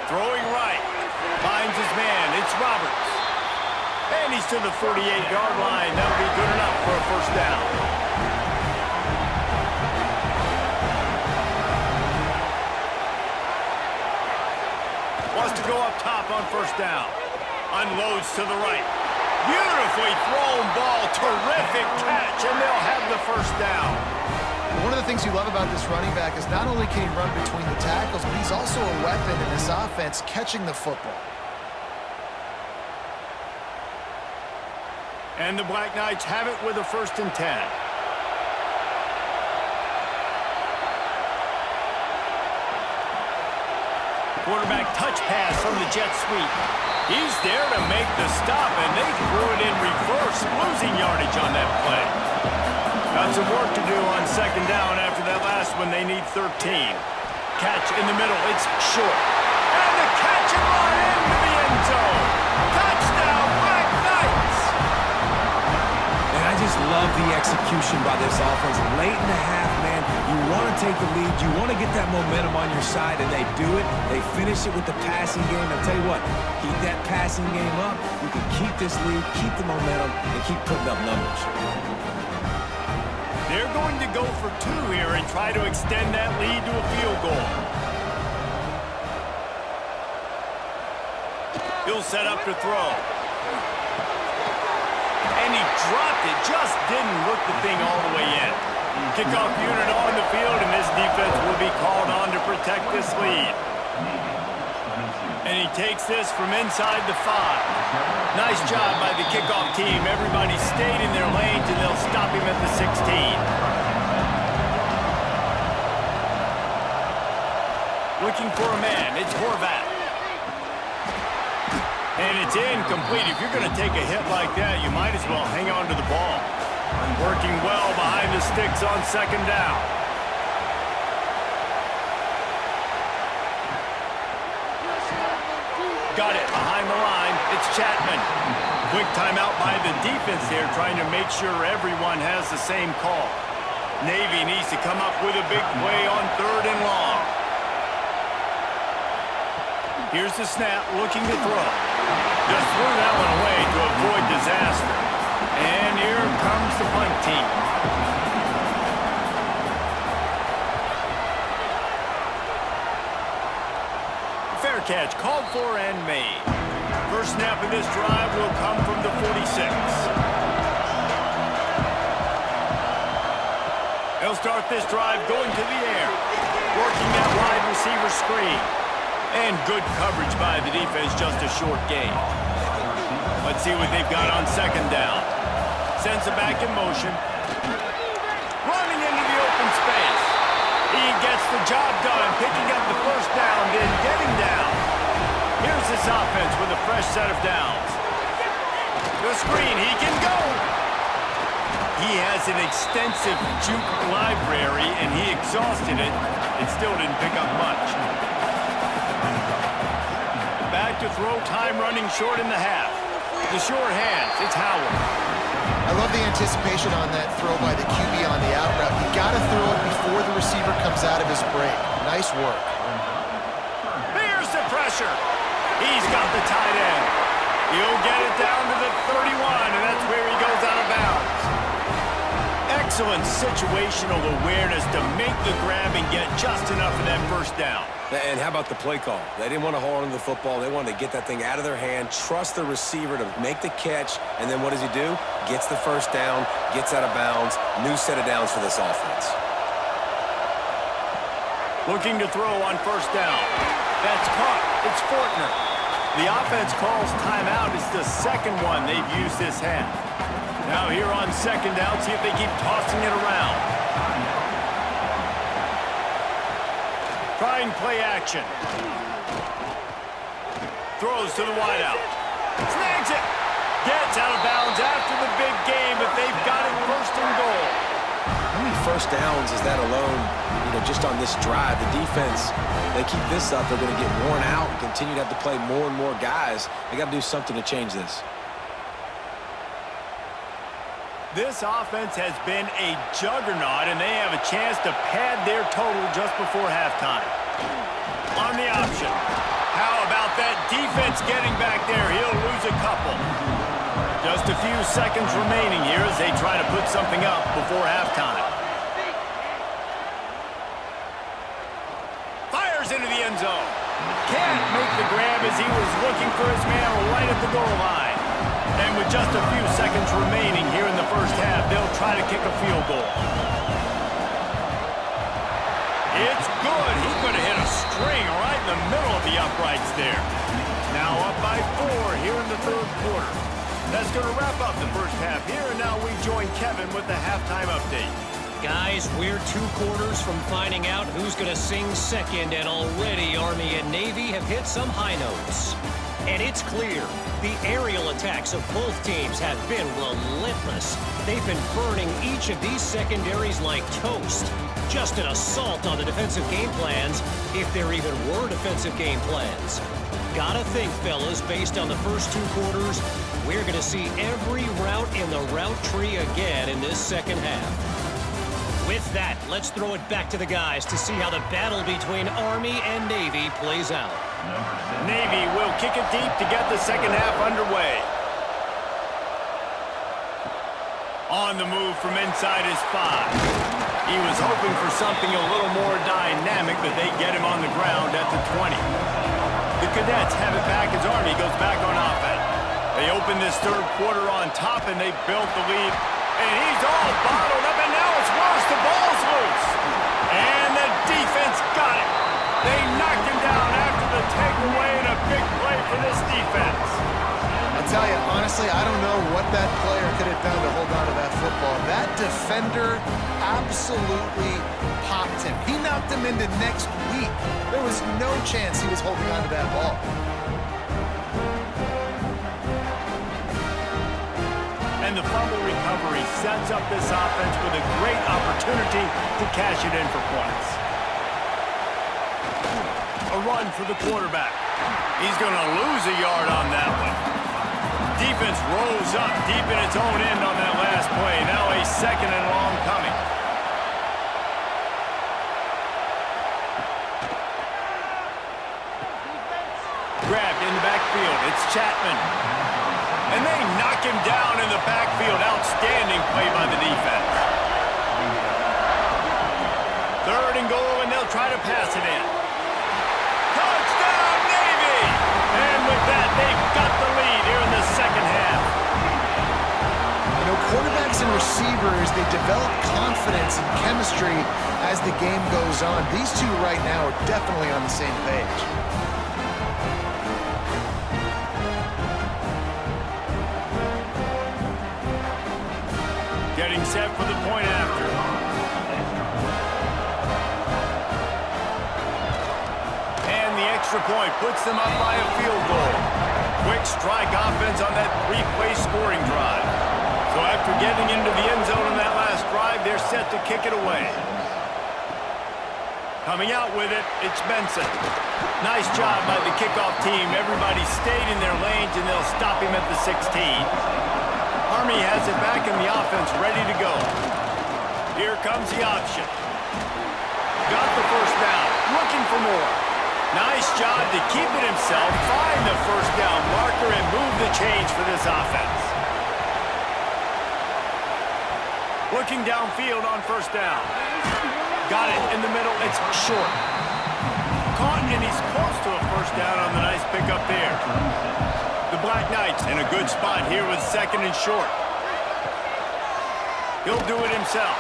Throwing right. Finds his man. It's Roberts. And he's to the 48-yard line. That'll be good enough for a first down. Wants to go up top on first down. Unloads to the right. Beautifully thrown ball. Terrific catch, and they'll have the first down. One of the things you love about this running back is not only can he run between the tackles, but he's also a weapon in this offense catching the football. And the Black Knights have it with a 1st and 10. Quarterback touch pass from the jet sweep. He's there to make the stop, and they threw it in reverse, losing yardage on that play. Got some work to do on 2nd down after that last one. They need 13. Catch in the middle. It's short. And the catch and run into the end zone. Touchdown, Black Knights! And I just love the execution by this offense. Late in the half, man, you want to take the lead. You want to get that momentum on your side, and they do it. They finish it with the passing game. I'll tell you what, keep that passing game up. You can keep this lead, keep the momentum, and keep putting up numbers. They're going to go for 2 here and try to extend that lead to a field goal. He'll set up to throw. And he dropped it, just didn't look the thing all the way in. Kickoff unit on the field, and this defense will be called on to protect this lead. And he takes this from inside the 5. Nice job by the kickoff team. Everybody stayed in their lanes, and they'll stop him at the 16. Looking for a man. It's Horvath. And it's incomplete. If you're going to take a hit like that, you might as well hang on to the ball. Working well behind the sticks on 2nd down. Got it behind the line. It's Chapman. Quick timeout by the defense there, trying to make sure everyone has the same call. Navy needs to come up with a big play on 3rd and long. Here's the snap, looking to throw. Just threw that one away to avoid disaster. And here comes the punt team. catch, called for and made. First snap of this drive will come from the 46. They'll start this drive going to the air, working that wide receiver screen. And good coverage by the defense, just a short gain. Let's see what they've got on second down. Sends it back in motion. Running into the open space. He gets the job done, picking up the first down, then getting down. Here's this offense with a fresh set of downs. The screen, he can go. He has an extensive juke library, and he exhausted it and still didn't pick up much. Back to throw, time running short in the half. The short hands, it's Howard. I love the anticipation on that throw by the QB on the out route. You got to throw it before the receiver comes out of his break. Nice work. Here's the pressure. He's got the tight end. He'll get it down to the 31, and that's where he goes out of bounds. Excellent situational awareness to make the grab and get just enough of that first down. And how about the play call? They didn't want to hold on to the football. They wanted to get that thing out of their hand, trust the receiver to make the catch, and then what does he do? Gets the first down, gets out of bounds. New set of downs for this offense. Looking to throw on first down. That's caught. It's Fortner. The offense calls timeout. It's the second one they've used this half. Now here on second down, see if they keep tossing it around. Trying play action. Throws to the wideout. Snags it. Gets out of bounds after the big game, but they've got it first and goal. How many first downs is that alone, just on this drive? The defense, they keep this up, they're going to get worn out and continue to have to play more and more guys. They got to do something to change this. This offense has been a juggernaut, and they have a chance to pad their total just before halftime. On the option. How about that defense getting back there? He'll lose a couple. Just a few seconds remaining here as they try to put something up before halftime. Fires into the end zone. Can't make the grab as he was looking for his man right at the goal line. And with just a few seconds remaining here in the first half, they'll try to kick a field goal. It's good. He could have hit a string right in the middle of the uprights there. Now up by 4 here in the third quarter. That's going to wrap up the first half here, and now we join Kevin with the halftime update. Guys, we're 2 quarters from finding out who's going to sing second, and already Army and Navy have hit some high notes. And it's clear, the aerial attacks of both teams have been relentless. They've been burning each of these secondaries like toast. Just an assault on the defensive game plans, if there even were defensive game plans. Gotta think, fellas, based on the first 2 quarters, we're gonna see every route in the route tree again in this second half. With that, let's throw it back to the guys to see how the battle between Army and Navy plays out. Navy will kick it deep to get the second half underway. On the move from inside his 5. He was hoping for something a little more dynamic, but they get him on the ground at the 20. The Cadets have it back as Army goes back on offense. They open this third quarter on top, and they built the lead. And he's all bottled up, and now it's worse. The ball's loose. And the defense got it. They knocked him down after the takeaway, and a big play for this defense. I'll tell you, honestly, I don't know what that player could have done to hold on to that football. That defender absolutely popped him. He knocked him into next week. There was no chance he was holding on to that ball. And the fumble recovery sets up this offense with a great opportunity to cash it in for points. A run for the quarterback. He's going to lose a yard on that one. Defense rose up deep in its own end on that last play. Now a second and long coming. Grabbed in the backfield. It's Chapman. And they knock him down in the backfield. Outstanding play by the defense. Third and goal, and they'll try to pass it in. Touchdown, Navy! receivers, they develop confidence and chemistry as the game goes on. These two right now are definitely on the same page. Getting set for the point after. And the extra point puts them up by a field goal. Quick strike offense on that three-play scoring drive. So after getting into the end zone in that last drive, they're set to kick it away. Coming out with it, it's Benson. Nice job by the kickoff team. Everybody stayed in their lanes, and they'll stop him at the 16. Army has it back in the offense, ready to go. Here comes the option. Got the first down, looking for more. Nice job to keep it himself, find the first down marker, and move the chains for this offense. Looking downfield on first down. Got it in the middle, it's short. Caught, and he's close to a first down on the nice pickup there. The Black Knights in a good spot here with second and short. He'll do it himself.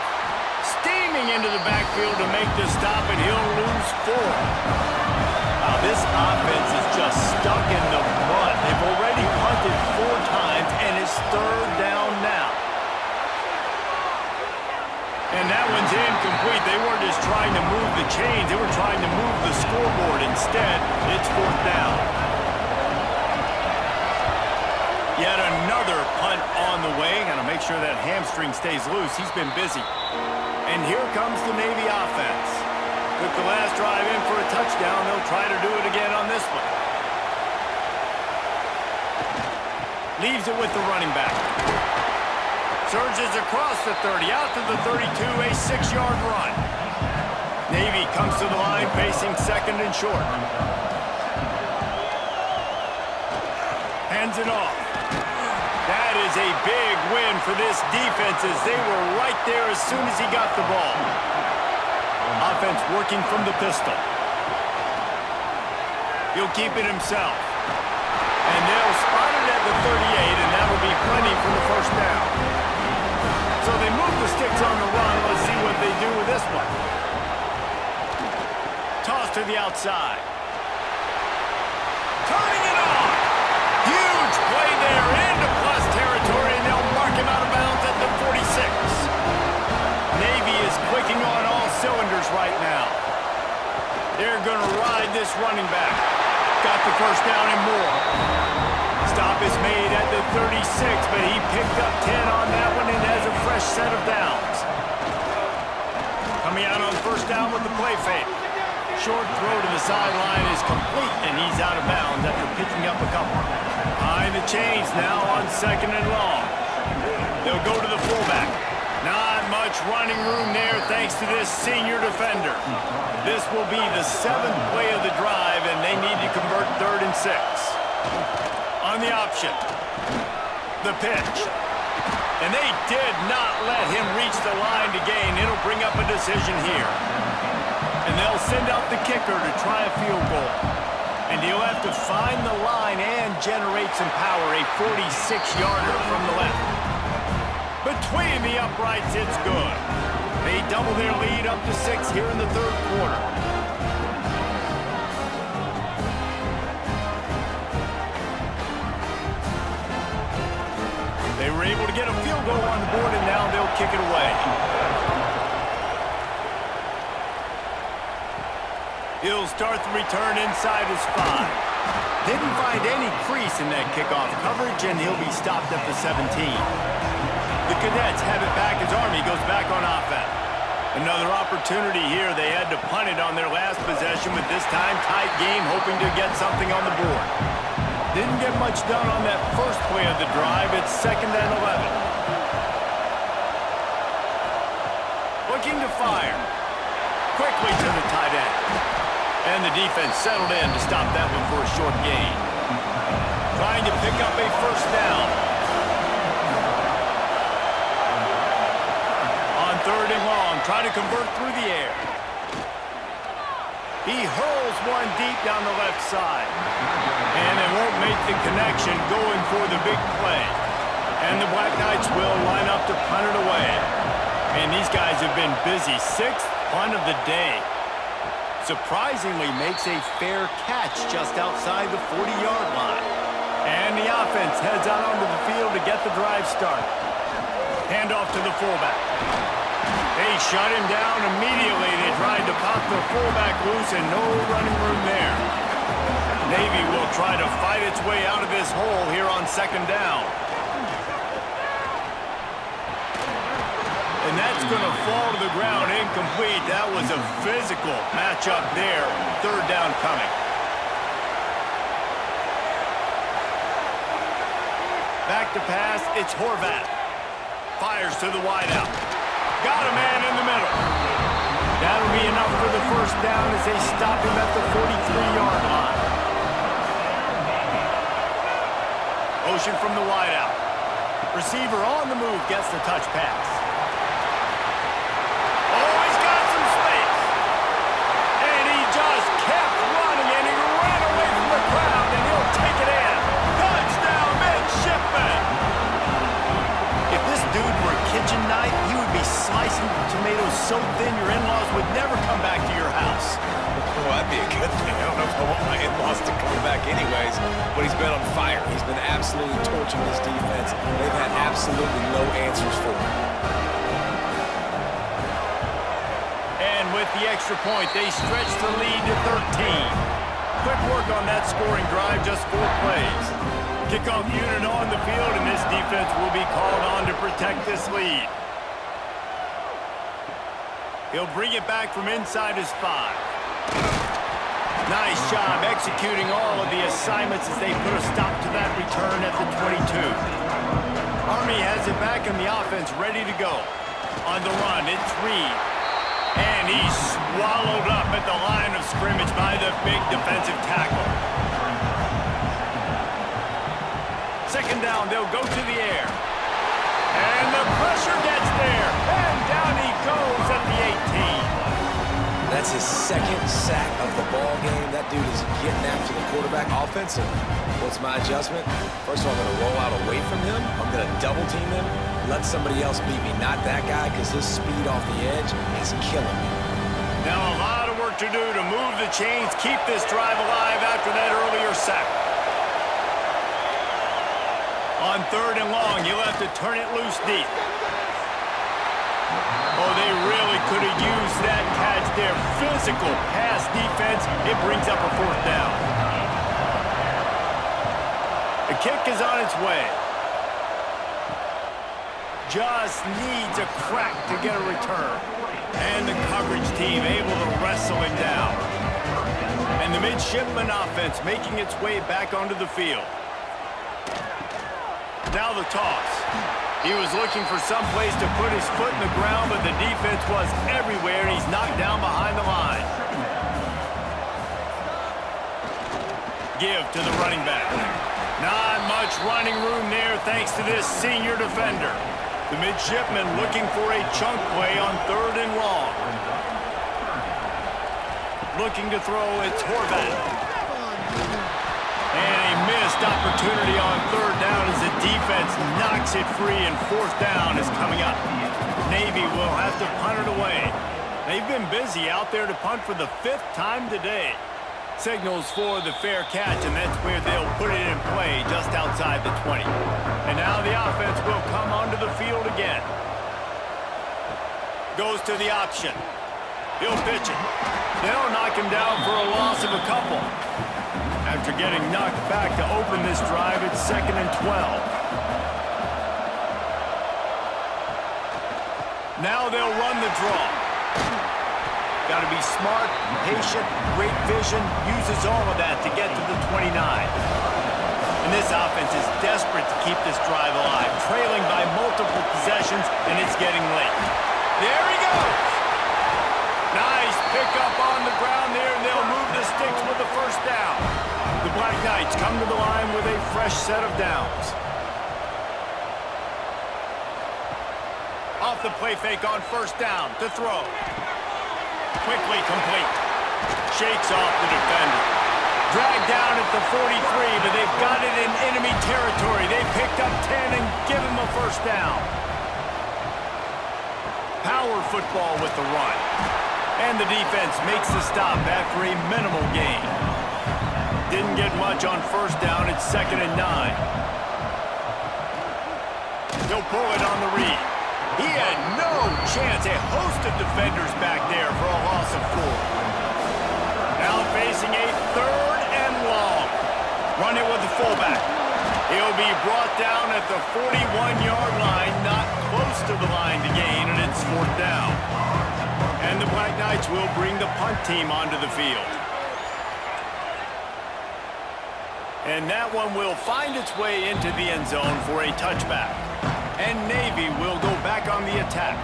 Steaming into the backfield to make the stop, and he'll lose 4. Now this offense is just stuck in the mud. They've already punted 4 times, and it's third down now. And that one's incomplete. They weren't just trying to move the chains. They were trying to move the scoreboard. Instead, it's fourth down. Yet another punt on the way. Got to make sure that hamstring stays loose. He's been busy. And here comes the Navy offense. Took the last drive in for a touchdown. They'll try to do it again on this one. Leaves it with the running back. Surges across the 30, out to the 32, a 6-yard run. Navy comes to the line facing second and short. Hands it off. That is a big win for this defense as they were right there as soon as he got the ball. Offense working from the pistol. He'll keep it himself. And they'll spot it at the 38, and that'll be plenty for the first down. So they move the sticks on the run. Let's see what they do with this one. Toss to the outside. Turning it on. Huge play there into plus territory, and they'll mark him out of bounds at the 46. Navy is clicking on all cylinders right now. They're going to ride this running back. Got the first down and more. Stop is made at the 36, but he picked up 10 on that one and has a fresh set of downs. Coming out on first down with the play fake. Short throw to the sideline is complete, and he's out of bounds after picking up a couple. Behind the chains now on second and long. They'll go to the fullback. Not much running room there thanks to this senior defender. This will be the 7th play of the drive, and they need to convert 3rd and 6. On the option, the pitch. And they did not let him reach the line to gain. It'll bring up a decision here. And they'll send out the kicker to try a field goal. And he'll have to find the line and generate some power, a 46-yarder from the left. Between the uprights, it's good. They double their lead up to 6 here in the 3rd quarter. They were able to get a field goal on the board, and now they'll kick it away. He'll start the return inside his 5. Didn't find any crease in that kickoff coverage, and he'll be stopped at the 17. The Cadets have it back as Army goes back on offense. Another opportunity here. They had to punt it on their last possession, but this time tight game, hoping to get something on the board. Didn't get much done on that first play of the drive. It's 2nd and 11. Looking to fire. Quickly to the tight end. And the defense settled in to stop that one for a short gain. Trying to pick up a first down. On 3rd and long, try to convert through the air. He hurls one deep down the left side. And they won't make the connection going for the big play. And the Black Knights will line up to punt it away. And these guys have been busy. 6th punt of the day. Surprisingly makes a fair catch just outside the 40-yard line. And the offense heads out onto the field to get the drive started. Handoff to the fullback. They shut him down immediately. They tried to pop the fullback loose and no running room there. Navy will try to fight its way out of this hole here on 2nd down. And that's going to fall to the ground incomplete. That was a physical matchup there. 3rd down coming. Back to pass, it's Horvath. Fires to the wideout. Got a man in the middle. That'll be enough for the 1st down as they stop him at the 43-yard line. Motion from the wideout. Receiver on the move gets the touch pass. Oh, he's got some space. And he just kept running, and he ran away from the crowd, and he'll take it in. Touchdown, midshipman. If this dude were a kitchen knife, he would be slicing tomatoes so thin your in-laws would never come back to your house. Well, that'd be a good thing. I don't know if I want my in-laws to come back anyways, but he's been on fire. He's been absolutely torching this defense. They've had absolutely no answers for him. And with the extra point, they stretch the lead to 13. Quick work on that scoring drive, just 4 plays. Kickoff unit on the field, and this defense will be called on to protect this lead. He'll bring it back from inside his 5. Nice job executing all of the assignments as they put a stop to that return at the 22. Army has it back in the offense, ready to go. On the run, it's Reed. And he's swallowed up at the line of scrimmage by the big defensive tackle. 2nd down, they'll go to the air. And the pressure gets there. And down he goes at the 18. That's his 2nd sack of the ball game. That dude is getting after the quarterback offensive. What's my adjustment? First of all, I'm going to roll out away from him. I'm going to double team him. Let somebody else beat me, not that guy, because his speed off the edge is killing me. Now a lot of work to do to move the chains, keep this drive alive after that earlier sack. On 3rd and long, you'll have to turn it loose deep. Oh, they really could have used that catch there. Physical pass defense. It brings up a 4th down. The kick is on its way. Just needs a crack to get a return. And the coverage team able to wrestle him down. And the midshipman offense making its way back onto the field. Now the toss. He was looking for some place to put his foot in the ground, but the defense was everywhere, and he's knocked down behind the line. Give to the running back. Not much running room there thanks to this senior defender. The midshipman looking for a chunk play on 3rd and long. Looking to throw, it's Horvath. And a missed opportunity on 3rd down as the defense knocks it free, and 4th down is coming up. Navy will have to punt it away. They've been busy out there to punt for the 5th time today. Signals for the fair catch, and that's where they'll put it in play just outside the 20. And now the offense will come onto the field again. Goes to the option. He'll pitch it. They'll knock him down for a loss of a couple. After getting knocked back to open this drive, it's 2nd and 12. Now they'll run the draw. Got to be smart, patient, great vision, uses all of that to get to the 29. And this offense is desperate to keep this drive alive, trailing by multiple possessions, and it's getting late. There he goes! Nice pickup on the ground there, and they'll move the sticks with the 1st down. The Black Knights come to the line with a fresh set of downs. Off the play fake on 1st down to throw. Quickly complete. Shakes off the defender. Dragged down at the 43, but they've got it in enemy territory. They picked up 10 and give him a first down. Power football with the run. And the defense makes the stop after a minimal gain. Didn't get much on first down. It's 2nd and 9. He'll pull it on the read. He had no chance. A host of defenders back there for a loss of 4. Now facing a 3rd and long. Run it with the fullback. He'll be brought down at the 41-yard line, not close to the line to gain, and it's 4th down. And the Black Knights will bring the punt team onto the field. And that one will find its way into the end zone for a touchback. And Navy will go back on the attack.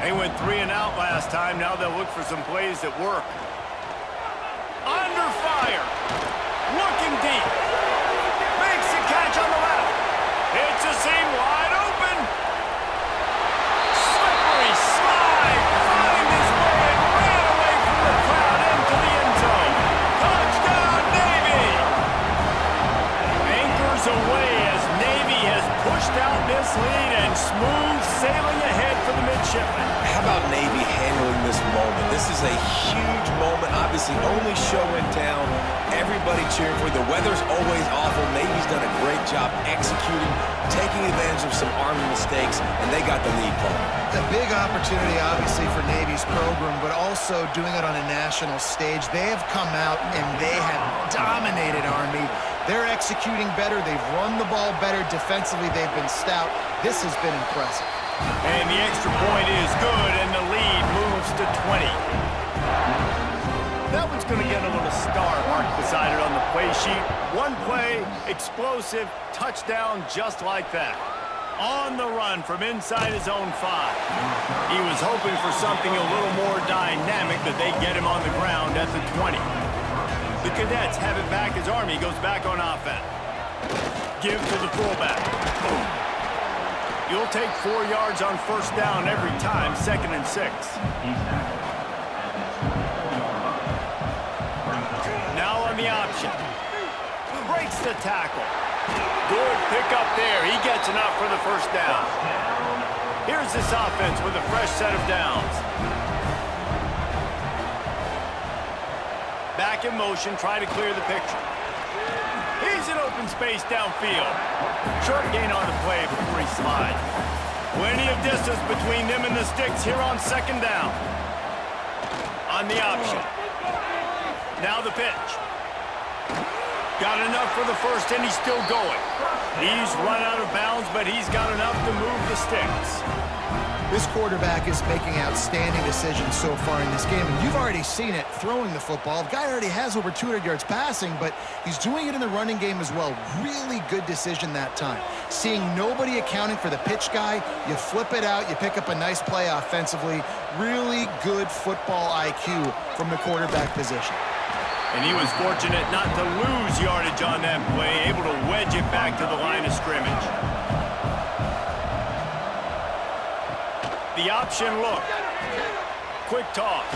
They went 3 and out last time. Now they'll look for some plays that work. Under fire. Looking deep. Makes a catch on the left. It's a seam wide open. Slippery slide. Find his way and ran away from the crowd into the end zone. Touchdown, Navy. Anchors away as Navy has pushed out this lead and smooth sailing ahead for the midshipmen. How about Navy handling this moment? This is a huge moment, obviously only show in town. Everybody cheering for you. The weather's always awful. Navy's done a great job executing, taking advantage of some Army mistakes, and they got the lead, Paul. A big opportunity, obviously, for Navy's program, but also doing it on a national stage. They have come out and they have dominated Army. They're executing better. They've run the ball better. Defensively, they've been stout. This has been impressive. And the extra point is good, and the lead moves to 20. That one's going to get a little star marked beside it on the play sheet. One play, explosive, touchdown just like that. On the run from inside his own 5. He was hoping for something a little more dynamic, but they get him on the ground at the 20. The Cadets have it back as Army goes back on offense. Give to the fullback. You'll take 4 yards on first down every time, 2nd and 6. Now on the option. Breaks the tackle. Good pickup there. He gets enough for the first down. Here's this offense with a fresh set of downs. Back in motion, try to clear the picture. He's in open space downfield. Short gain on the play before he slides. Plenty of distance between them and the sticks here on 2nd down. On the option. Now the pitch. Got enough for the first, and he's still going. He's run out of bounds, but he's got enough to move the sticks. This quarterback is making outstanding decisions so far in this game, and you've already seen it throwing the football. The guy already has over 200 yards passing, but he's doing it in the running game as well. Really good decision that time. Seeing nobody accounting for the pitch guy, you flip it out, you pick up a nice play offensively. Really good football IQ from the quarterback position. And he was fortunate not to lose yardage on that play, able to wedge it back to the line of scrimmage. The option look. Quick toss.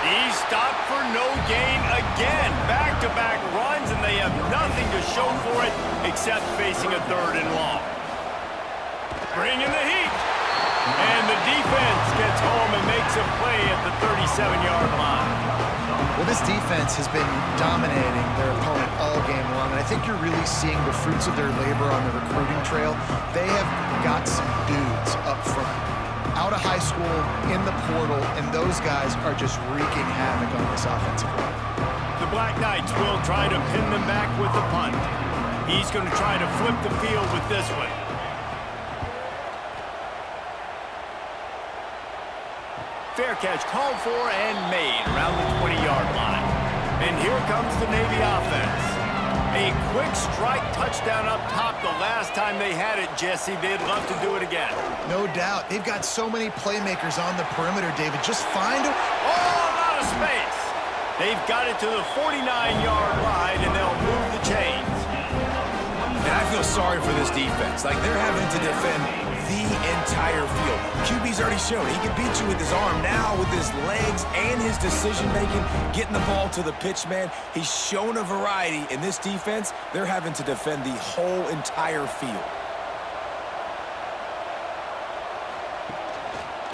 He's stopped for no gain again. Back-to-back runs, and they have nothing to show for it except facing a 3rd and long. Bringing the heat. And the defense gets home and makes a play at the 37-yard line. Well, this defense has been dominating their opponent all game long, and I think you're really seeing the fruits of their labor on the recruiting trail. They have got some dudes up front, out of high school, in the portal, and those guys are just wreaking havoc on this offensive line. The Black Knights will try to pin them back with the punt. He's going to try to flip the field with this one. Fair catch called for and made around the 20-yard line. And here comes the Navy offense. A quick strike touchdown up top the last time they had it, Jesse. They'd love to do it again. No doubt. They've got so many playmakers on the perimeter, David. Just find them. Oh, out of space. They've got it to the 49-yard line, and they'll move the chains. And I feel sorry for this defense. Like, they're having to defend the entire field. QB's already shown he can beat you with his arm. Now with his legs and his decision-making, getting the ball to the pitch man, he's shown a variety. In this defense, they're having to defend the whole entire field.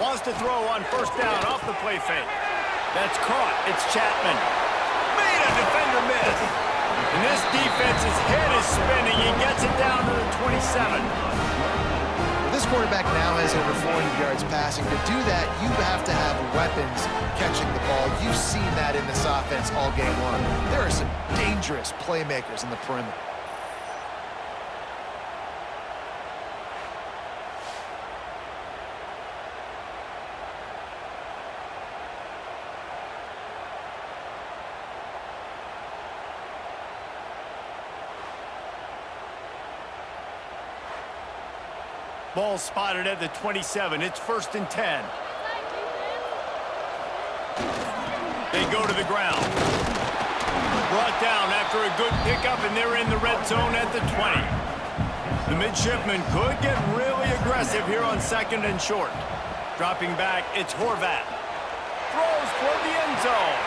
Wants to throw on first down off the play fake. That's caught. It's Chapman. Made a defender miss. And this defense's head is spinning. He gets it down to the 27. This quarterback now has over 400 yards passing. To do that, you have to have weapons catching the ball. You've seen that in this offense all game long. There are some dangerous playmakers in the perimeter. Ball spotted at the 27. It's 1st and 10. They go to the ground. Brought down after a good pickup, and they're in the red zone at the 20. The midshipman could get really aggressive here on 2nd and short. Dropping back, it's Horvath. Throws toward the end zone.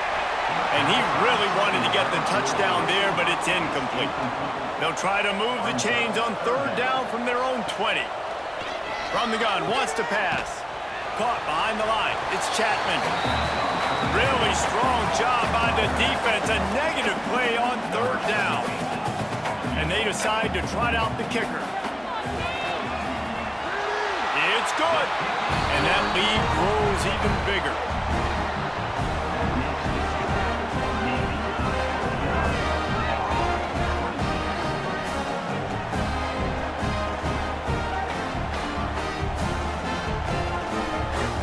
And he really wanted to get the touchdown there, but it's incomplete. They'll try to move the chains on 3rd down from their own 20. From the gun, wants to pass. Caught behind the line. It's Chapman. Really strong job by the defense. A negative play on 3rd down. And they decide to trot out the kicker. It's good. And that lead grows even bigger.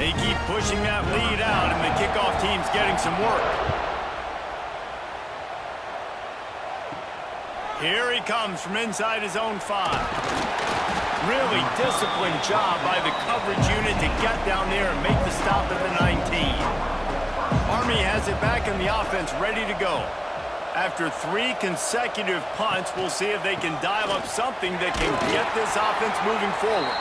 They keep pushing that lead out, and the kickoff team's getting some work. Here he comes from inside his own 5. Really disciplined job by the coverage unit to get down there and make the stop at the 19. Army has it back in the offense, ready to go. After 3 consecutive punts, we'll see if they can dial up something that can get this offense moving forward.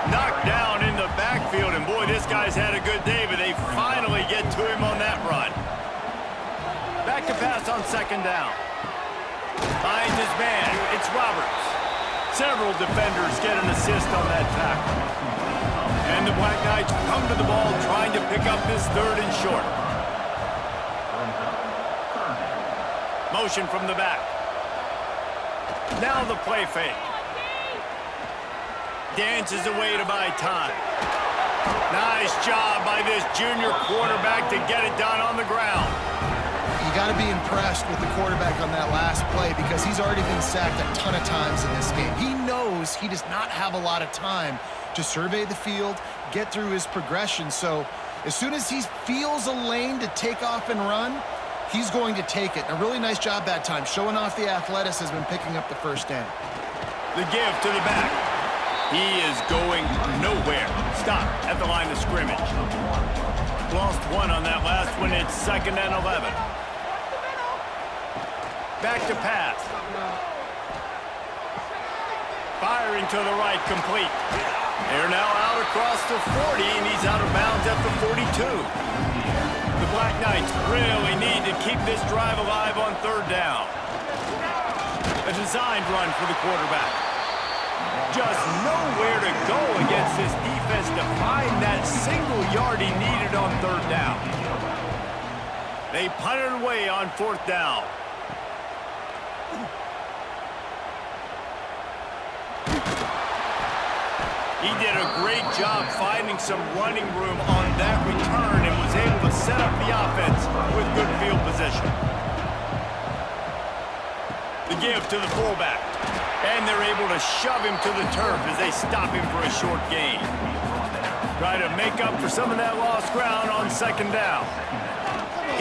Knocked down in the backfield, and boy, this guy's had a good day, but they finally get to him on that run. Back to pass on 2nd down. Finds his man. It's Roberts. Several defenders get an assist on that tackle. And the Black Knights come to the ball trying to pick up this 3rd and short. Motion from the back. Now the play fake. Dances away to buy time. Nice job by this junior quarterback to get it done on the ground. You got to be impressed with the quarterback on that last play because he's already been sacked a ton of times in this game. He knows he does not have a lot of time to survey the field, get through his progression. So as soon as he feels a lane to take off and run, he's going to take it. A really nice job that time, showing off the athleticism and picking up the 1st down. The give to the back. He is going nowhere. Stop at the line of scrimmage. Lost 1 on that last one. It's 2nd and 11. Back to pass. Firing to the right, complete. They're now out across the 40, and he's out of bounds at the 42. The Black Knights really need to keep this drive alive on 3rd down. A designed run for the quarterback. Just nowhere to go against this defense to find that single yard he needed on 3rd down. They punt it away on 4th down. He did a great job finding some running room on that return and was able to set up the offense with good field position. The give to the fullback. And they're able to shove him to the turf as they stop him for a short gain. Try to make up for some of that lost ground on 2nd down.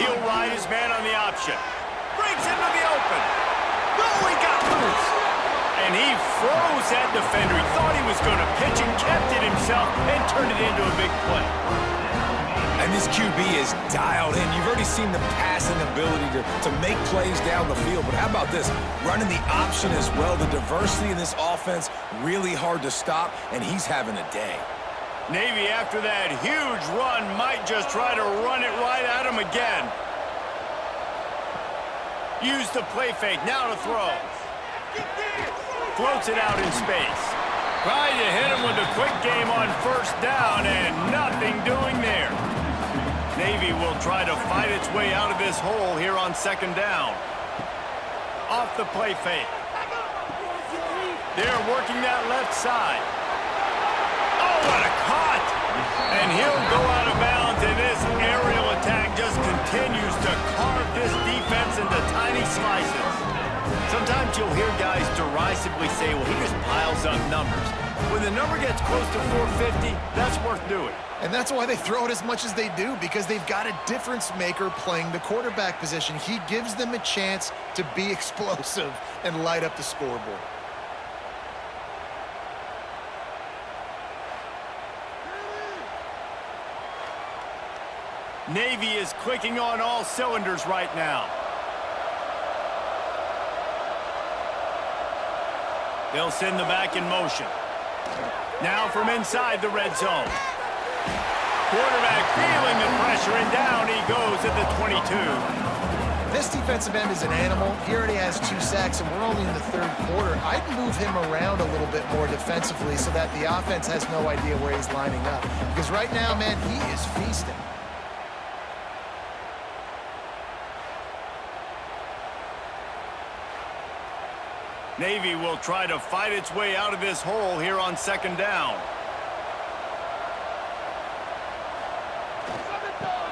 He'll ride his man on the option. Breaks into the open. No, he got loose. And he froze that defender. He thought he was going to pitch and kept it himself and turned it into a big play. And this QB is dialed in. You've already seen the passing ability to make plays down the field. But how about this? Running the option as well. The diversity in this offense, really hard to stop, and he's having a day. Navy, after that huge run, might just try to run it right at him again. Use the play fake. Now to throw. Floats it out in space. Trying to hit him with the quick game on first down, and nothing doing there. Navy will try to fight its way out of this hole here on second down. Off the play fake. They're working that left side. Oh, what a cut! And he'll go out of bounds, and this aerial attack just continues to carve this defense into tiny slices. Sometimes you'll hear guys derisively say, well, he just piles up numbers. When the number gets close to 450, that's worth doing. And that's why they throw it as much as they do, because they've got a difference maker playing the quarterback position. He gives them a chance to be explosive and light up the scoreboard. Navy is clicking on all cylinders right now. They'll send the back in motion. Now from inside the red zone. Quarterback feeling the pressure, and down he goes at the 22. This defensive end is an animal. He already has 2 sacks, and we're only in the third quarter. I'd move him around a little bit more defensively so that the offense has no idea where he's lining up. Because right now, man, he is feasting. Navy will try to fight its way out of this hole here on second down.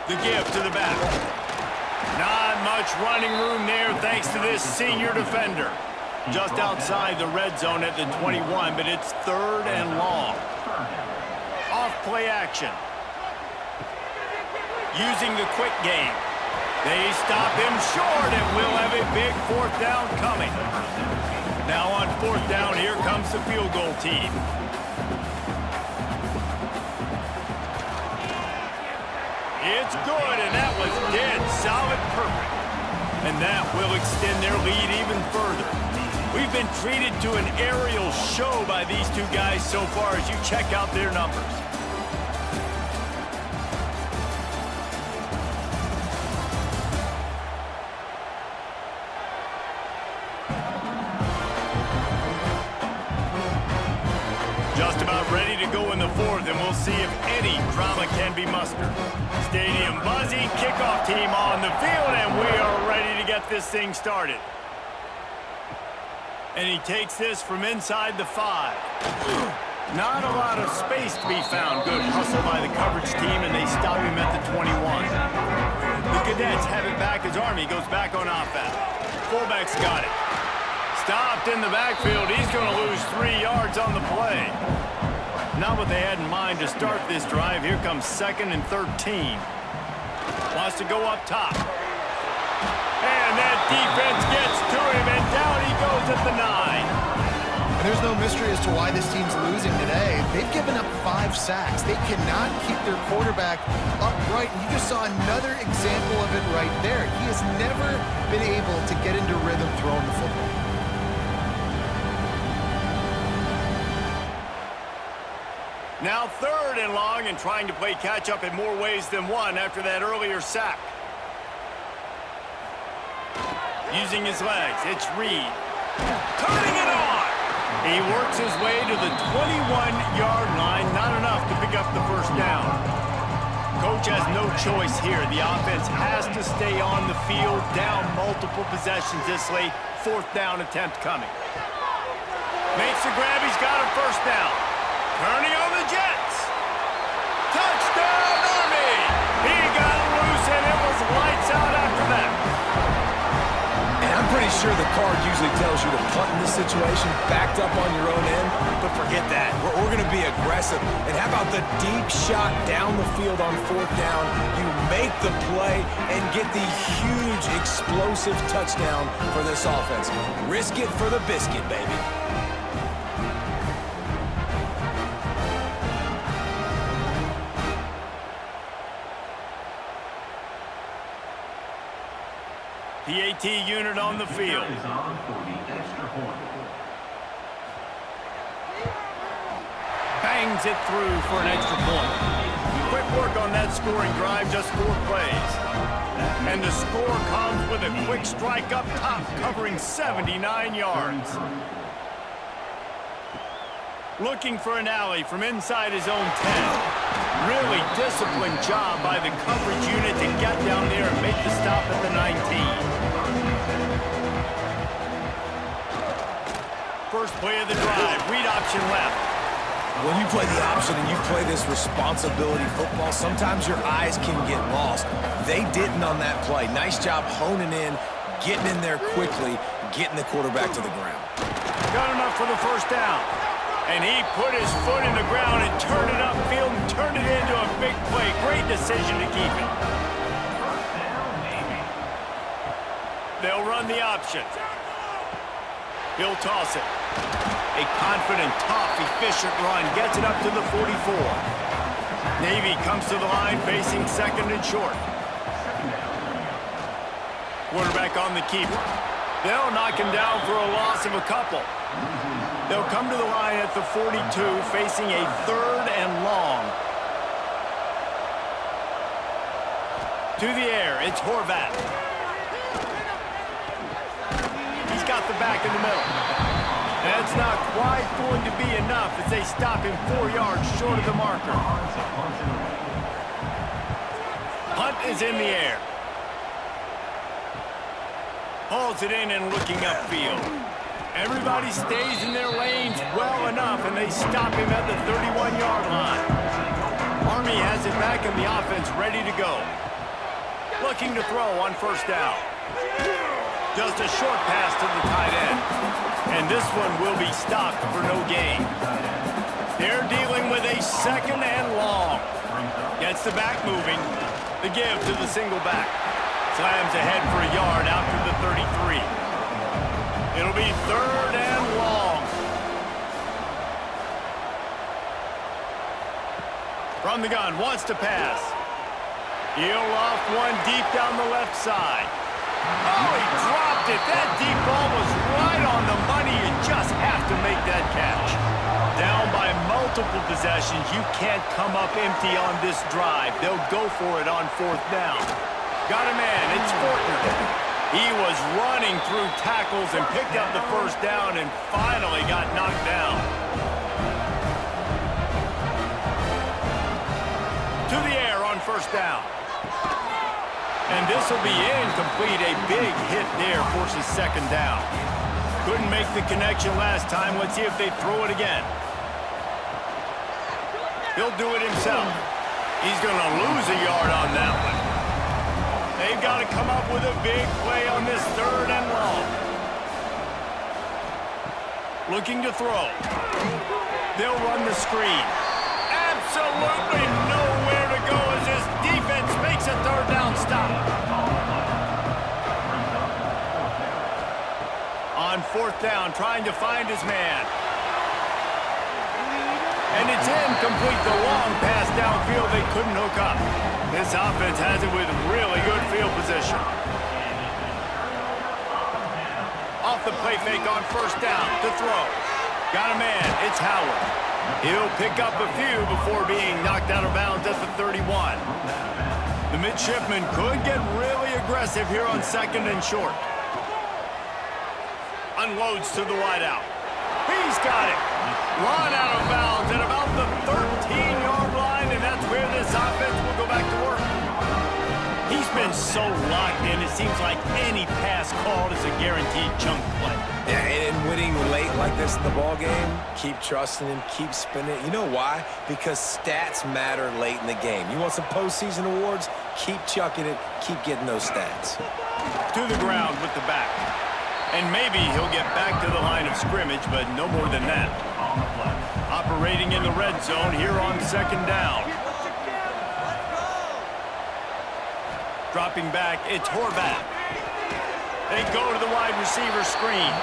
The give to the back. Not much running room there thanks to this senior defender. Just outside the red zone at the 21, but it's third and long. Off play action. Using the quick game. They stop him short, and we'll have a big fourth down coming. Now on fourth down, here comes the field goal team. It's good, and that was dead solid perfect. And that will extend their lead even further. We've been treated to an aerial show by these two guys so far as you check out their numbers. Just about ready to go in the fourth, and we'll see if any drama can be mustered. Stadium buzzing, kickoff team on the field, and we are ready to get this thing started. And he takes this from inside the 5. Not a lot of space to be found. Good hustle by the coverage team, and they stop him at the 21. The Cadets have it back as Army goes back on offense. Fullback's got it. Stopped in the backfield. He's going to lose 3 yards on the play. Not what they had in mind to start this drive. Here comes 2nd and 13. Wants to go up top. And that defense gets to him, and down he goes at the 9. And there's no mystery as to why this team's losing today. They've given up 5 sacks. They cannot keep their quarterback upright. And you just saw another example of it right there. He has never been able to get into rhythm throwing the football. Now 3rd and long, and trying to play catch-up in more ways than one after that earlier sack. Using his legs, it's Reed. Turning it on! He works his way to the 21-yard line, not enough to pick up the first down. Coach has no choice here. The offense has to stay on the field, down multiple possessions this late. 4th down attempt coming. Makes the grab, he's got a first down. Turning on the Jets. Touchdown, Army! He got loose, and it was lights out after that. And I'm pretty sure the card usually tells you to punt in this situation, backed up on your own end, but forget that. We're going to be aggressive. And how about the deep shot down the field on 4th down? You make the play and get the huge explosive touchdown for this offense. Risk it for the biscuit, baby. PAT unit on the field. Bangs it through for an extra point. Quick work on that scoring drive, just 4 plays. And the score comes with a quick strike up top, covering 79 yards. Looking for an alley from inside his own 10. Really disciplined job by the coverage unit to get down there and make the stop at the 19. First play of the drive, read option left. When you play the option and you play this responsibility football, sometimes your eyes can get lost. They didn't on that play. Nice job honing in, getting in there quickly, getting the quarterback to the ground. Got enough for the first down. And he put his foot in the ground and turned it upfield and turned it into a big play. Great decision to keep it. They'll run the option. He'll toss it. A confident, tough, efficient run gets it up to the 44. Navy comes to the line facing second and short. Quarterback on the keeper. They'll knock him down for a loss of a couple. They'll come to the line at the 42, facing a third and long. To the air, it's Horvath. He's got the back in the middle. That's not quite going to be enough as they stop him 4 yards short of the marker. Hunt is in the air. Hauls it in and looking upfield. Everybody stays in their lanes well enough, and they stop him at the 31-yard line. Army has it back in the offense, ready to go. Looking to throw on first down. Just a short pass to the tight end. And this one will be stopped for no gain. They're dealing with a second and long. Gets the back moving. The give to the single back. Slams ahead for a yard out to the 33. It'll be third and long. From the gun, wants to pass. He'll off one deep down the left side. Oh, he dropped it. That deep ball was right on the money. You just have to make that catch. Down by multiple possessions. You can't come up empty on this drive. They'll go for it on fourth down. Got a man. It's Fortner. He was running through tackles and picked up the first down and finally got knocked down. To the air on first down. And this will be incomplete. A big hit there forces second down. Couldn't make the connection last time. Let's see if they throw it again. He'll do it himself. He's going to lose a yard on that one. They've got to come up with a big play on this third and long. Looking to throw. They'll run the screen. Absolutely nowhere to go as this defense makes a third down stop. On fourth down, trying to find his man. And it's incomplete. The long pass downfield, they couldn't hook up. This offense has it with really good field position. Off the play fake on first down to throw. Got a man. It's Howard. He'll pick up a few before being knocked out of bounds at the 31. The midshipman could get really aggressive here on second and short. Unloads to the wideout. He's got it. Run out of bounds at about the 13-yard line, and that's where this offense will go back to work. He's been so locked in, it seems like any pass called is a guaranteed chunk play. Yeah, and winning late like this in the ball game, keep trusting him, keep spinning it. You know why? Because stats matter late in the game. You want some postseason awards? Keep chucking it, keep getting those stats. To the ground with the back. And maybe he'll get back to the line of scrimmage, but no more than that. Operating in the red zone here on second down. Dropping back, it's Horvath. They go to the wide receiver screen.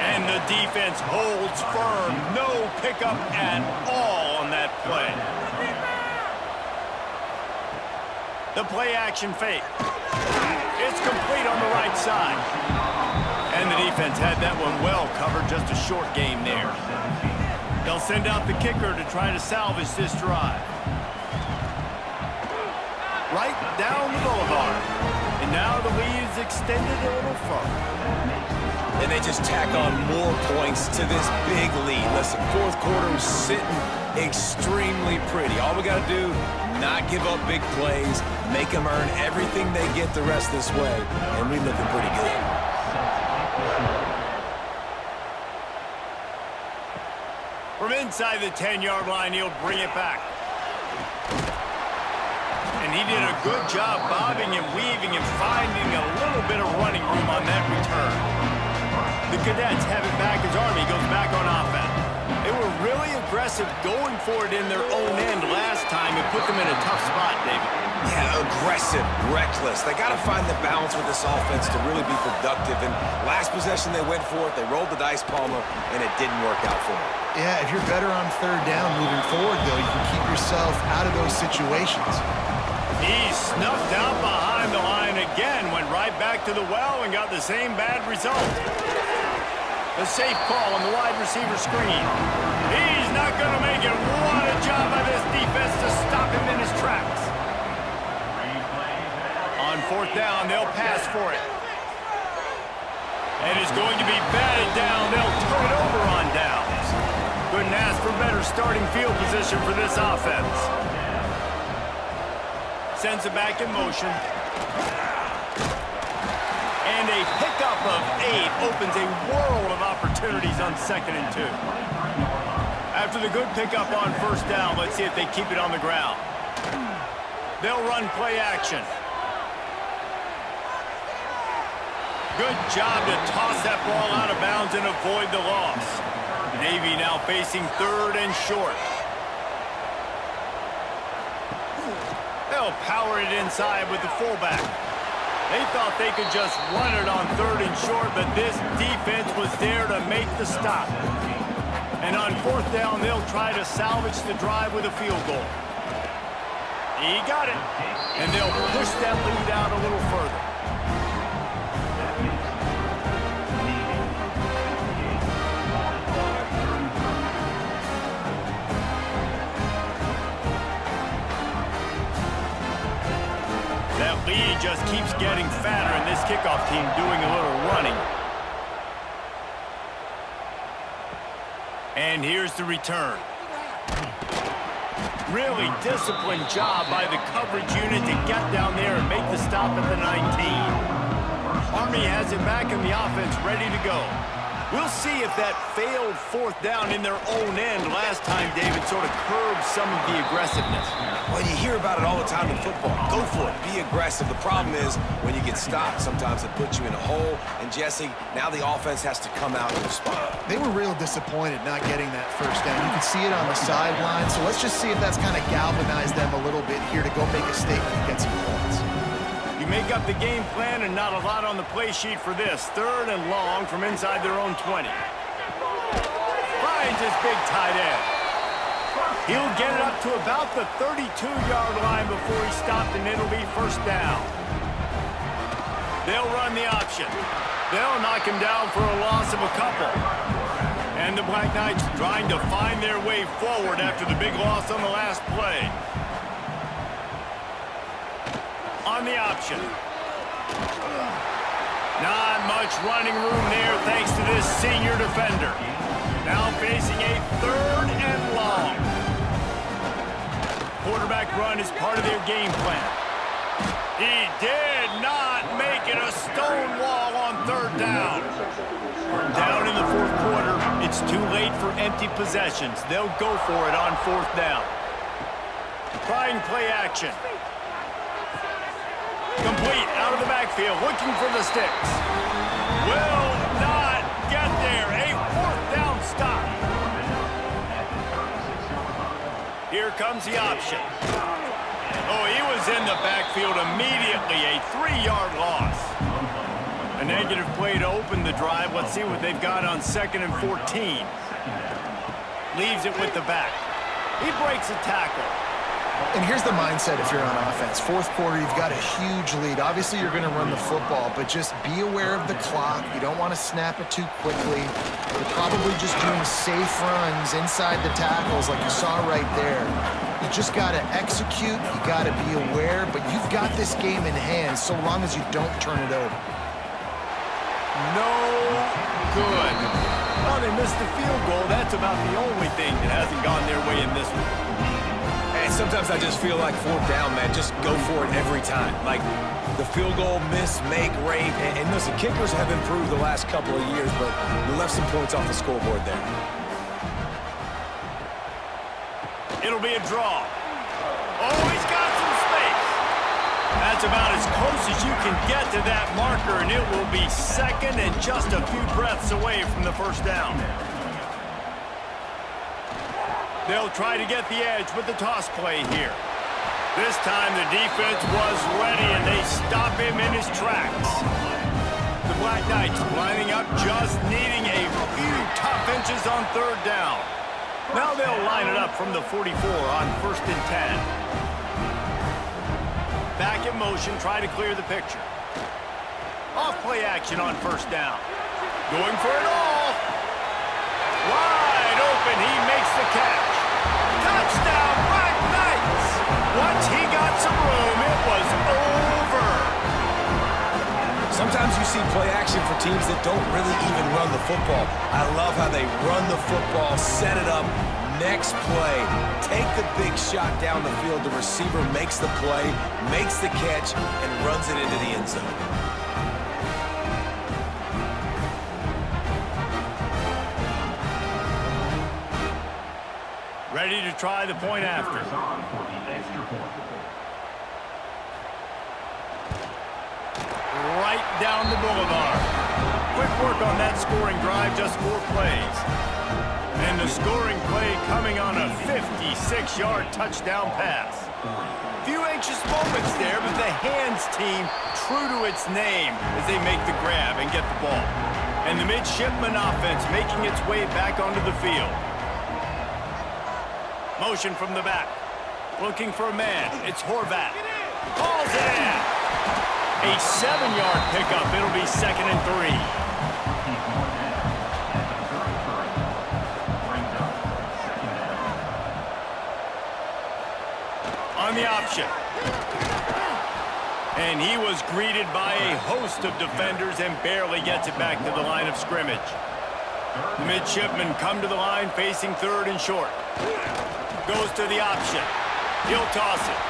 And the defense holds firm. No pickup at all on that play. The play action fake. It's complete on the right side. And the defense had that one well covered, just a short game there. They'll send out the kicker to try to salvage this drive. Right down the boulevard. And now the lead is extended a little further. and they just tack on more points to this big lead. Listen, fourth quarter was sitting extremely pretty. All we got to do, not give up big plays, make them earn everything they get the rest this way, and we looking pretty good. From inside the 10-yard line, he'll bring it back. And he did a good job bobbing and weaving and finding a little bit of running room on that return. The Cadets have it back as Army goes back on offense. They were really aggressive going for it in their own end last time and put them in a tough spot, David. Yeah, aggressive, reckless. They got to find the balance with this offense to really be productive. And last possession they went for it, they rolled the dice, Palmer, and it didn't work out for them. Yeah, if you're better on third down moving forward, though, you can keep yourself out of those situations. He snuffed out behind the line again, went right back to the well and got the same bad result. The safe call on the wide receiver screen. He's not going to make it. What a job by this defense to stop him in his tracks. On fourth down, they'll pass for it. And it's going to be batted down. They'll turn it over on downs. Couldn't ask for better starting field position for this offense. Sends it back in motion. And a pickup of 8 opens a world of opportunities on 2nd and 2. After the good pickup on first down, let's see if they keep it on the ground. They'll run play action. Good job to toss that ball out of bounds and avoid the loss. Navy now facing 3rd and short. They'll power it inside with the fullback. They thought they could just run it on 3rd and short, but this defense was there to make the stop. And on 4th down, they'll try to salvage the drive with a field goal. He got it. And they'll push that lead out a little further. That lead just keeps getting fatter, and this kickoff team doing a little running. And here's the return. Really disciplined job by the coverage unit to get down there and make the stop at the 19. Army has it back in the offense, ready to go. We'll see if that failed 4th down in their own end last time, David, sort of curbed some of the aggressiveness. Well, you hear about it all the time in football. Go for it. Be aggressive. The problem is when you get stopped, sometimes it puts you in a hole. And, Jesse, now the offense has to come out and respond. They were real disappointed not getting that first down. You can see it on the sideline. So let's just see if that's kind of galvanized them a little bit here to go make a statement and get some points. You make up the game plan and not a lot on the play sheet for this. 3rd and long from inside their own 20. Finds his big tight end. He'll get it up to about the 32-yard line before he stopped, and it'll be first down. They'll run the option. They'll knock him down for a loss of a couple. And the Black Knights trying to find their way forward after the big loss on the last play. On the option. Not much running room there thanks to this senior defender. Now facing a 3rd and long. Quarterback run is part of their game plan. He did not make it a stone wall on 3rd down. Down in the 4th quarter, it's too late for empty possessions. They'll go for it on 4th down. Trying play action. Complete out of the backfield, looking for the sticks. Will not get there. A 4th down stop. Here comes the option. Oh, he was in the backfield immediately. A 3-yard loss. A negative play to open the drive. Let's see what they've got on 2nd and 14. Leaves it with the back. He breaks a tackle. And here's the mindset if you're on offense. 4th quarter, you've got a huge lead. Obviously, you're going to run the football, but just be aware of the clock. You don't want to snap it too quickly. You're probably just doing safe runs inside the tackles like you saw right there. You just got to execute. You got to be aware, but you've got this game in hand so long as you don't turn it over. No good. Well, they missed the field goal. That's about the only thing that hasn't gone their way in this one. And sometimes I just feel like fourth down, man, just go for it every time. Like the field goal, miss, make, rate. And listen, kickers have improved the last couple of years, but we left some points off the scoreboard there. It'll be a draw. Oh, he's got some space. That's about as close as you can get to that marker, and it will be second and just a few breaths away from the first down. They'll try to get the edge with the toss play here. This time the defense was ready, and they stop him in his tracks. The Black Knights lining up, just needing a few tough inches on third down. Now they'll line it up from the 44 on 1st and 10. Back in motion, try to clear the picture. Off play action on 1st down. Going for it all. Wide open, he makes the catch. Touchdown, Black Knights! Once he got some room, it was over. Sometimes you see play action for teams that don't really even run the football. I love how they run the football, set it up, next play, take the big shot down the field. The receiver makes the play, makes the catch, and runs it into the end zone. Ready to try the point after. Right down the boulevard. Quick work on that scoring drive, just 4 plays. And the scoring play coming on a 56-yard touchdown pass. Few anxious moments there, but the hands team true to its name as they make the grab and get the ball. And the midshipman offense making its way back onto the field. Motion from the back. Looking for a man. It's Horvat. Calls it in. A 7-yard pickup. It'll be 2nd and 3. On the option. And he was greeted by a host of defenders and barely gets it back to the line of scrimmage. The midshipmen come to the line facing 3rd and short. Goes to the option. He'll toss it.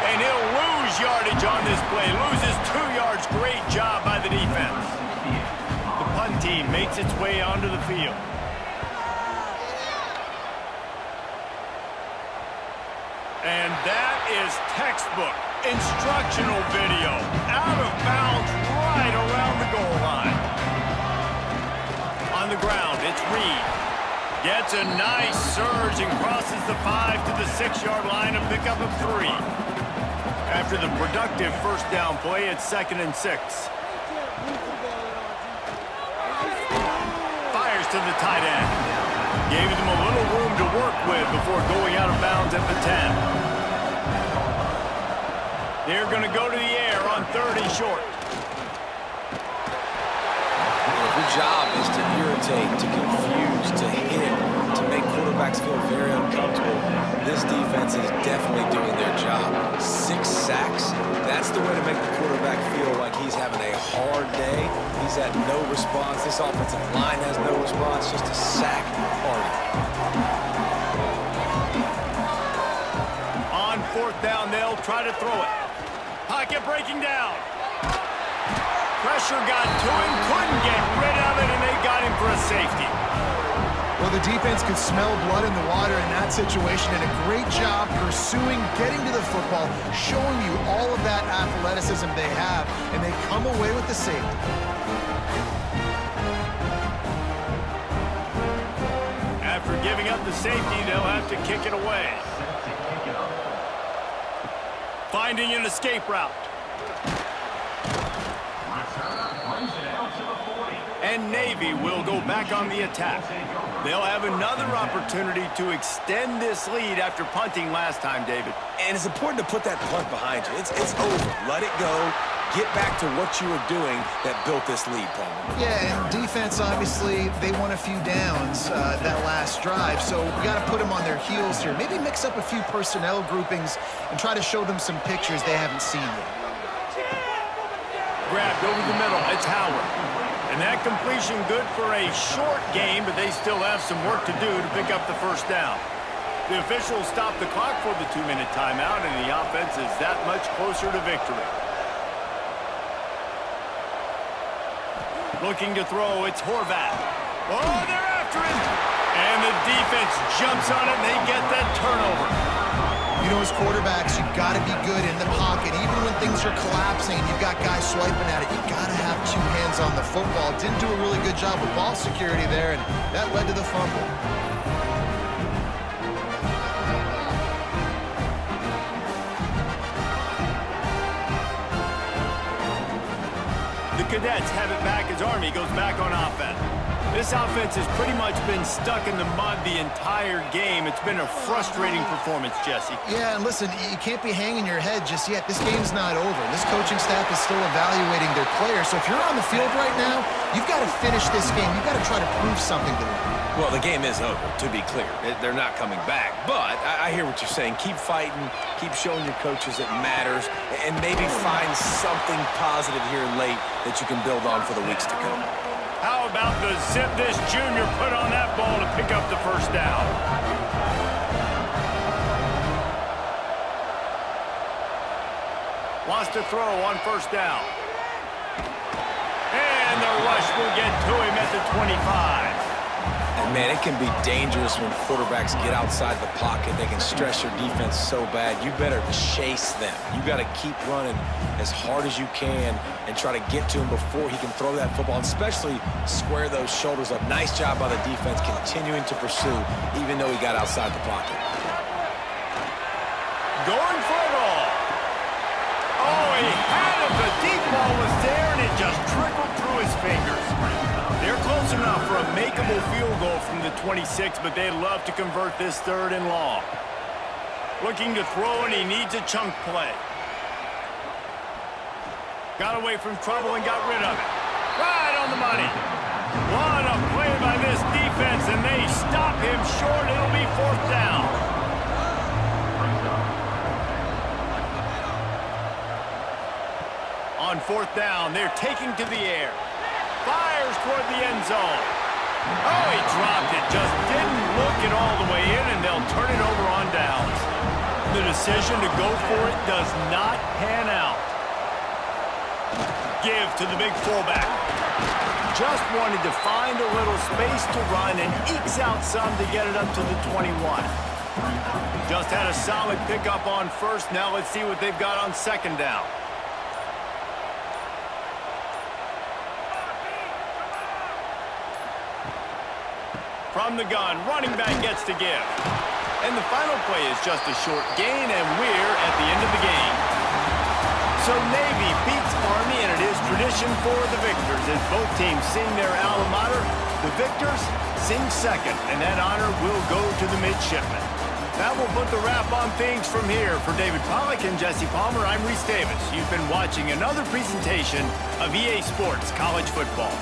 And he'll lose yardage on this play. Loses 2 yards. Great job by the defense. The punt team makes its way onto the field. And that is textbook instructional video. Out of bounds right around the goal line. On the ground, it's Reed. Gets a nice surge and crosses the 5 to the 6-yard line, a pickup of 3. After the productive first down play, it's 2nd and 6. Fires to the tight end. Gave them a little room to work with before going out of bounds at the 10. They're going to go to the air on 3rd and short. Your job is to irritate, to confuse, to hit, to make quarterbacks feel very uncomfortable. This defense is definitely doing their job. 6 sacks, that's the way to make the quarterback feel like he's having a hard day. He's had no response. This offensive line has no response, just a sack party. On 4th down, they'll try to throw it. Pocket breaking down. Pressure got to him, couldn't get rid of it, and they got him for a safety. Well, the defense could smell blood in the water in that situation, and a great job pursuing, getting to the football, showing you all of that athleticism they have, and they come away with the safety. After giving up the safety, they'll have to kick it away. Finding an escape route. And Navy will go back on the attack. They'll have another opportunity to extend this lead after punting last time, David. And it's important to put that punt behind you. It's over. Let it go. Get back to what you were doing that built this lead, Paul. Yeah, and defense, obviously, they won a few downs that last drive, so we got to put them on their heels here. Maybe mix up a few personnel groupings and try to show them some pictures they haven't seen yet. grabbed over the middle. It's Howard. And that completion good for a short game, but they still have some work to do to pick up the first down. The officials stopped the clock for the 2-minute timeout, and the offense is that much closer to victory. Looking to throw, it's Horvath. Oh, they're after him! And the defense jumps on it, and they get that turnover. You know, as quarterbacks, you've got to be good in the pocket. Even when things are collapsing and you've got guys swiping at it, you've got to have two hands on the football. Didn't do a really good job with ball security there, and that led to the fumble. The Cadets have it back as Army goes back on offense. This offense has pretty much been stuck in the mud the entire game. It's been a frustrating performance, Jesse. Yeah, and listen, you can't be hanging your head just yet. This game's not over. This coaching staff is still evaluating their players. So if you're on the field right now, you've got to finish this game. You've got to try to prove something to them. Well, the game is over, to be clear. They're not coming back. But I hear what you're saying. Keep fighting. Keep showing your coaches it matters. And maybe find something positive here late that you can build on for the weeks to come. How about the zip this junior put on that ball to pick up the first down? Wants to throw on first down. And the rush will get to him at the 25. And, man, it can be dangerous when quarterbacks get outside the pocket. They can stress your defense so bad. You better chase them. You got to keep running as hard as you can and try to get to him before he can throw that football, and especially square those shoulders up. Nice job by the defense continuing to pursue, even though he got outside the pocket. Going for it all. Oh, he had it. The deep ball was there, and it just trickled through his fingers. They're close enough for a makeable field goal from the 26, but they'd love to convert this 3rd and long. Looking to throw, and he needs a chunk play. Got away from trouble and got rid of it. Right on the money. What a play by this defense, and they stop him short. It'll be 4th down. On 4th down, they're taking to the air. Fires toward the end zone. Oh, he dropped it. Just didn't look it all the way in, and they'll turn it over on downs. The decision to go for it does not pan out. Give to the big fullback. Just wanted to find a little space to run and ekes out some to get it up to the 21. Just had a solid pickup on first. Now let's see what they've got on 2nd down. From the gun, running back gets to give. And the final play is just a short gain, and we're at the end of the game. So Navy beats Army, and it is tradition for the victors. As both teams sing their alma mater, the victors sing second, and that honor will go to the midshipmen. That will put the wrap on things from here. For David Pollack and Jesse Palmer, I'm Reese Davis. You've been watching another presentation of EA Sports College Football.